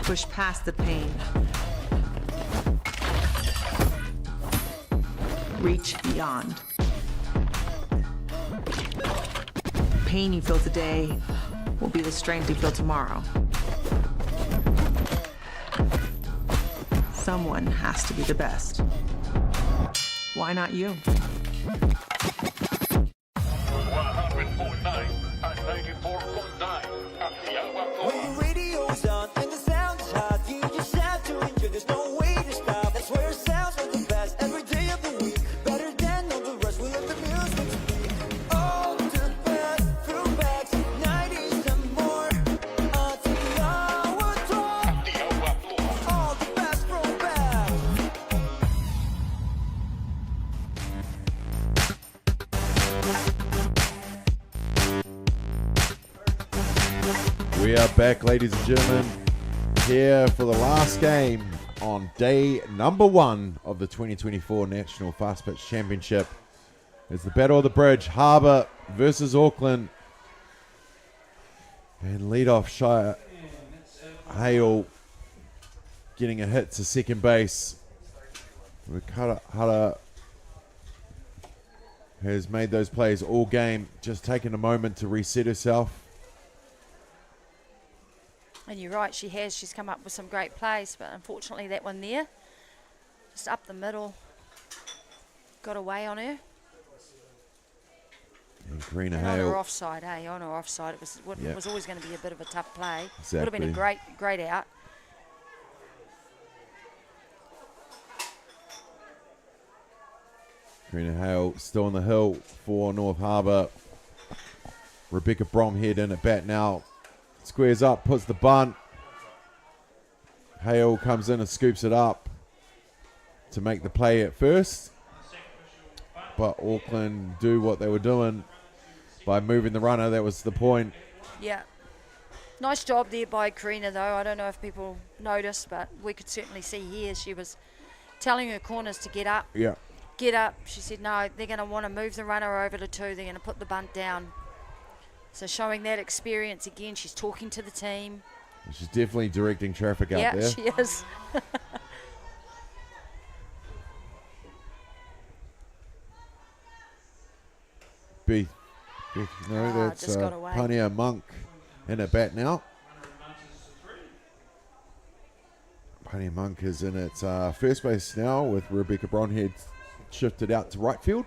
S10: Push past the pain. Reach beyond. Pain you feel today will be the strength you feel tomorrow. Someone has to be the best. Why not you?
S11: 104.9 and 94.9 Atiawa Toa.
S12: When the radio's on and the sound is hot, you just have to enjoy. There's no way to stop. That's where it sounds like the best every day of the week. Better than all the rest. We let the music speak. All the best throwbacks, 90s and more. Atiawa Toa. All the best throwbacks.
S1: We are back, ladies and gentlemen, here for the last game on day number 1 of the 2024 National Fast Pitch Championship. It's the Battle of the Bridge, Harbour versus Auckland. And leadoff Shire Hale getting a hit to second base. Hara has made those plays all game, just taking a moment to reset herself.
S2: And you're right, she has. She's come up with some great plays, but unfortunately that one there, just up the middle, got away on her.
S1: And Karina
S2: And on her
S1: Hale.
S2: offside, hey, on her offside, it was always going to be a bit of a tough play.
S1: Exactly.
S2: Would have been a great out.
S1: Karina Hale still on the hill for North Harbour. Rebecca Bromhead in at bat now. Squares up, puts the bunt. Hale comes in and scoops it up to make the play at first. But Auckland do what they were doing by moving the runner. That was the point.
S2: Yeah. Nice job there by Karina, though. I don't know if people noticed, but we could certainly see here she was telling her corners to get up.
S1: Yeah.
S2: Get up. She said, no, they're going to want to move the runner over to 2. They're going to put the bunt down. So showing that experience again. She's talking to the team.
S1: She's definitely directing traffic out there.
S2: Yeah, she is.
S1: Beth. No, that's
S2: just got away.
S1: Pania Monk in at bat now. Pania Monk is in at first base now with Rebecca Bronhead shifted out to right field.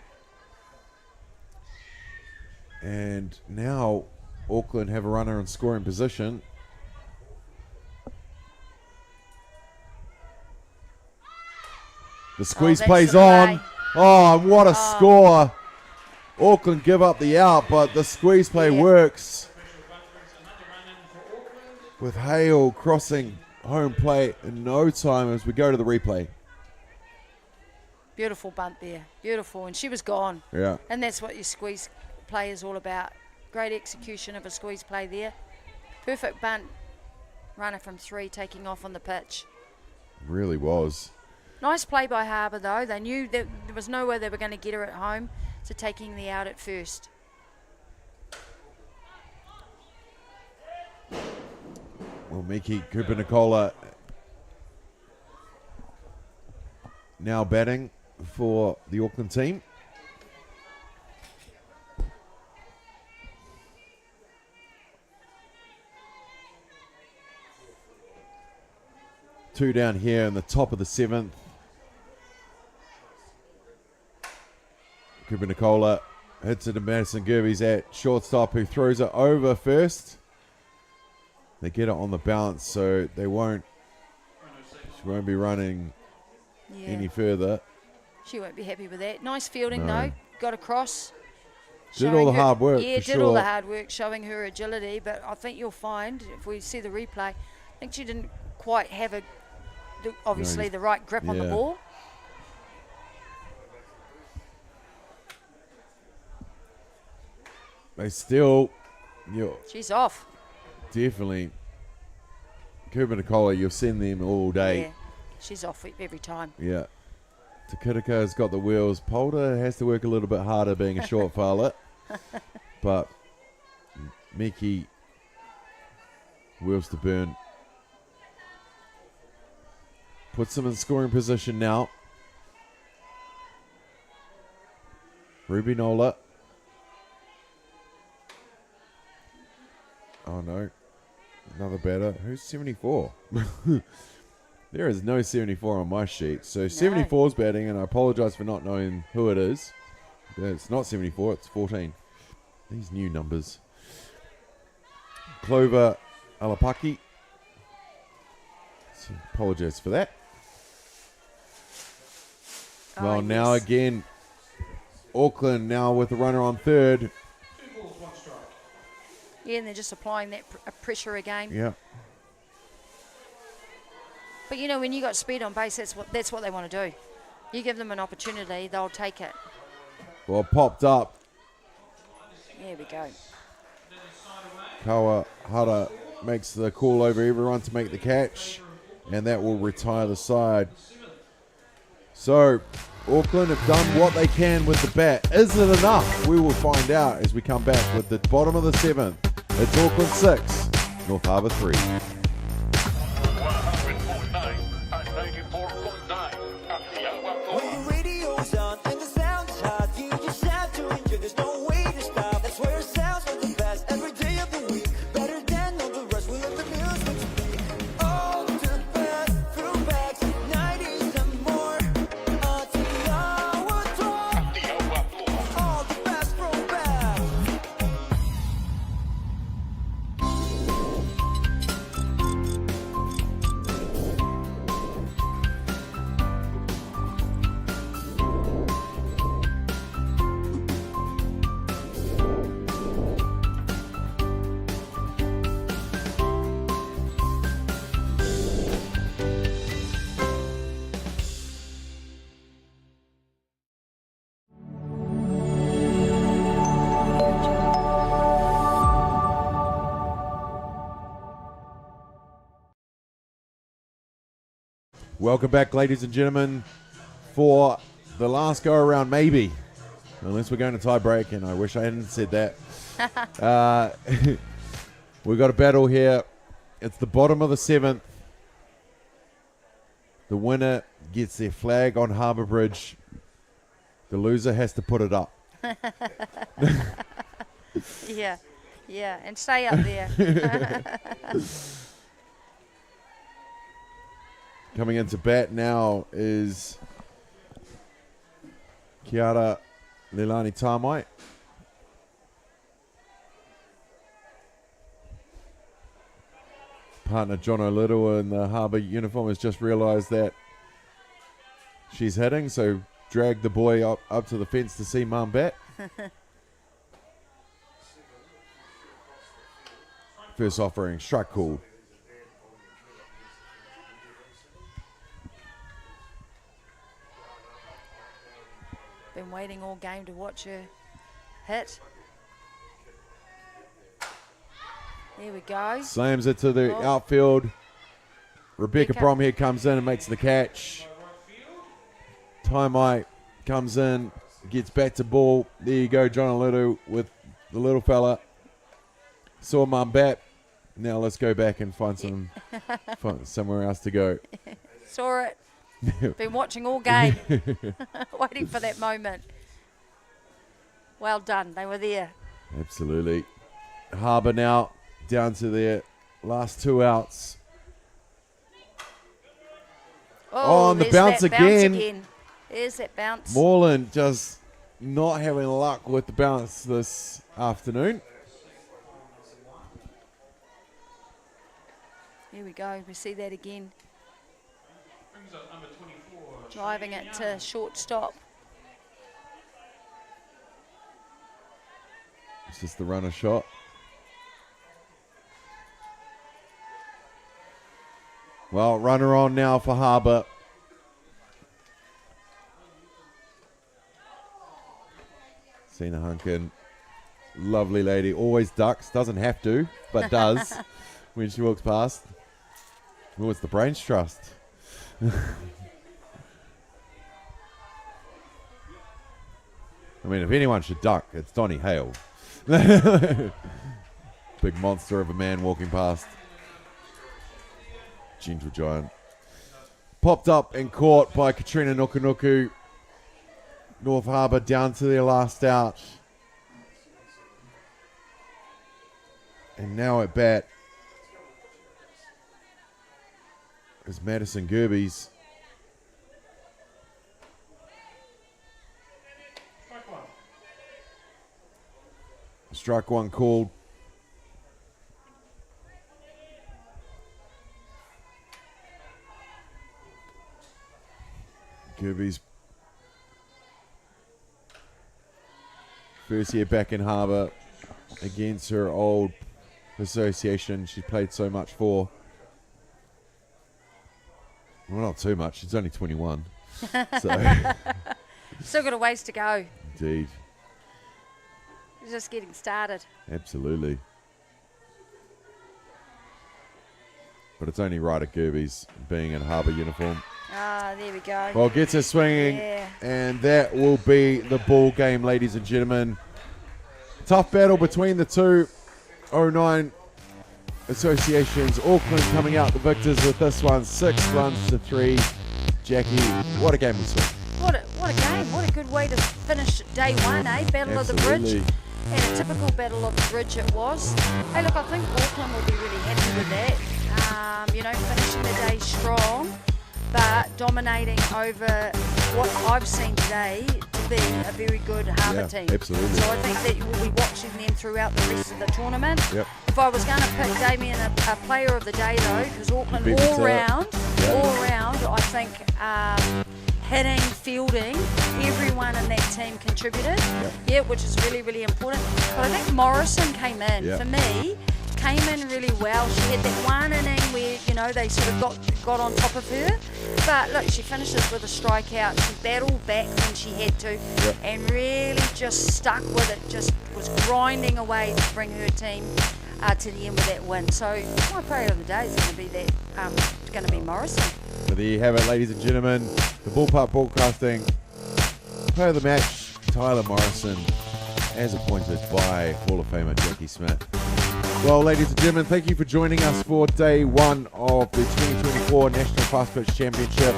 S1: And now Auckland have a runner in scoring position. The squeeze plays on. Oh, and what a score. Auckland give up the out, but the squeeze play works. With Hale crossing home plate in no time as we go to the replay.
S2: Beautiful bunt there. Beautiful. And she was gone.
S1: Yeah.
S2: And that's what your squeeze play is all about. Great execution of a squeeze play there. Perfect bunt. Runner from 3 taking off on the pitch.
S1: Really was.
S2: Nice play by Harbour, though. They knew that there was no way they were going to get her at home, so taking the out at first.
S1: Well, Miki Kupinicola now batting for the Auckland team. Two down here in the top of the 7th. Kupinicola hits it to Madison Gerbes at shortstop, who throws it over first. They get it on the bounce, so she won't be running any further.
S2: She won't be happy with that. Nice fielding, though. Got across.
S1: Did all the hard work,
S2: Yeah,
S1: for
S2: did
S1: sure.
S2: all the hard work, showing her agility. But I think you'll find, if we see the replay, I think she didn't quite have the right grip on the ball.
S1: They still,
S2: She's off.
S1: definitely. Kupinicola, you've seen them all day.
S2: Yeah, she's off every time.
S1: Yeah. Takitika's got the wheels. Polder has to work a little bit harder being a short filer. But Miki, wheels to burn. Puts them in scoring position now. Ruby Nola. Oh no. Another batter. Who's 74? There is no 74 on my sheet. So 74's batting, and I apologize for not knowing who it is. It's not 74, it's 14. These new numbers. Clover Alapaki. So apologize for that. Well, now again, Auckland now with the runner on third.
S2: Yeah, and they're just applying that pressure again.
S1: Yeah.
S2: But you know, when you got speed on base, that's what they want to do. You give them an opportunity, they'll take it.
S1: Well, popped up.
S2: There we go.
S1: Kawahara makes the call over everyone to make the catch, and that will retire the side. So, Auckland have done what they can with the bat. Is it enough? We will find out as we come back with the bottom of the 7th. It's Auckland 6, North Harbour 3.
S11: 100.9 and 94.9 Atiawa Toa.
S12: When the radio's on and the sound is hot, you just have to enjoy. There's no way to stop. That's where it sounds like the best every day of the week. Better than all the rest. We let the music speak. All the best throwbacks, 90s and more. Atiawa Toa. All the best throwbacks.
S1: Welcome back, ladies and gentlemen, for the last go around, maybe. Unless we're going to tie break, and I wish I hadn't said that. We've got a battle here. It's the bottom of the 7th. The winner gets their flag on Harbour Bridge. The loser has to put it up.
S2: Yeah, and stay up there.
S1: Coming into bat now is Kiara Leilani Tamai. Partner John O'Little in the Harbour uniform has just realised that she's hitting, so dragged the boy up to the fence to see Mum bat. First offering, strike call.
S2: Been waiting all game to watch her hit. There we go.
S1: Slams it to the outfield. Rebecca Bromhead comes in and makes the catch. Taimai comes in, gets back to ball. There you go, John O'Little with the little fella. Saw Mum bat. Now let's go back and find somewhere else to go.
S2: Saw it. Been watching all game. Waiting for that moment. Well done. They were there.
S1: Absolutely. Harbour now down to their last 2 outs. On the bounce again.
S2: There's that bounce.
S1: Moreland just not having luck with the bounce this afternoon.
S2: Here we go. We see that again. Driving it to shortstop.
S1: It's just the runner shot. Well, runner on now for Harbour. Sina Hunkin, lovely lady, always ducks, doesn't have to, but does when she walks past. Oh, it's the Brains Trust. I mean, if anyone should duck, it's Donny Hale. Big monster of a man walking past. Gentle giant. Popped up and caught by Katrina Nukunuku. North Harbour down to their last out. And now at bat is Madison Gerbes. Strike one called. Gerbes first year back in Harbour against her old association she played so much for. Well, not too much. She's only 21. So.
S2: Still got a ways to go.
S1: Indeed.
S2: Just getting started.
S1: Absolutely. But it's only right at Gerbes being in Harbour uniform.
S2: Ah, there we go.
S1: Well, gets her swinging, and that will be the ball game, ladies and gentlemen. Tough battle between the two 09 associations. Auckland coming out the victors with this one, 6-3. Jackie, what a game we saw.
S2: What a game. What a good way to finish day one, eh? Battle of the Bridge. And a typical Battle of the Bridge it was. Hey, look, I think Auckland will be really happy with that. Finishing the day strong, but dominating over what I've seen today to be a very good Harbour team.
S1: Absolutely.
S2: So I think that you will be watching them throughout the rest of the tournament.
S1: Yep.
S2: If I was going to pick Damien a player of the day, though, because Auckland all round, I think hitting, fielding, everyone in that team contributed. Yep. Which is really, really important. But I think Morrison came in, for me, came in really well. She had that one inning where, they sort of got on top of her. But look, she finishes with a strikeout. She battled back when she had to and really just stuck with it, just was grinding away to bring her team to the end with that win. So my player of the day is going to be Morrison.
S1: So there you have it, ladies and gentlemen. The Ballpark Broadcasting player of the match, Tyler Morrison, as appointed by Hall of Famer Jackie Smith. Well, ladies and gentlemen, thank you for joining us for day one of the 2024 National Fast Pitch Championship.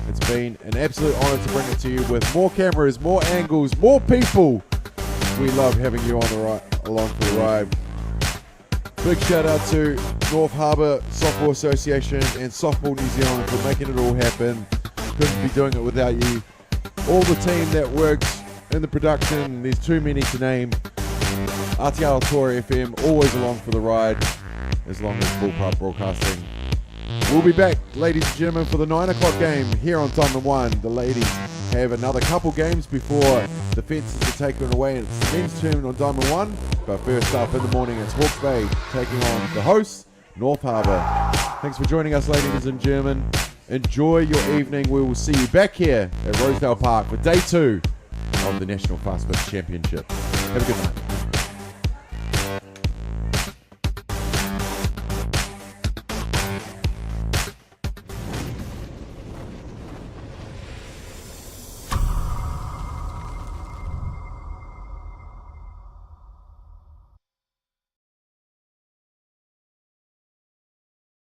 S1: It's been an absolute honour to bring it to you with more cameras, more angles, more people We love having you on the along for the ride. Big shout out to North Harbour Softball Association and Softball New Zealand for making it all happen. Couldn't be doing it without you. All the team that works in the production, there's too many to name. Atiawa Toa FM, always along for the ride, as long as Ballpark Broadcasting. We'll be back, ladies and gentlemen, for the 9 o'clock game here on Diamond 1. The ladies have another couple games before the fences are taken away and it's the men's turn on Diamond 1. But first up in the morning, it's Hawke's Bay taking on the hosts, North Harbour. Thanks for joining us, ladies and gentlemen. Enjoy your evening. We will see you back here at Rosedale Park for day 2 of the National Fast Pitch Championship. Have a good night.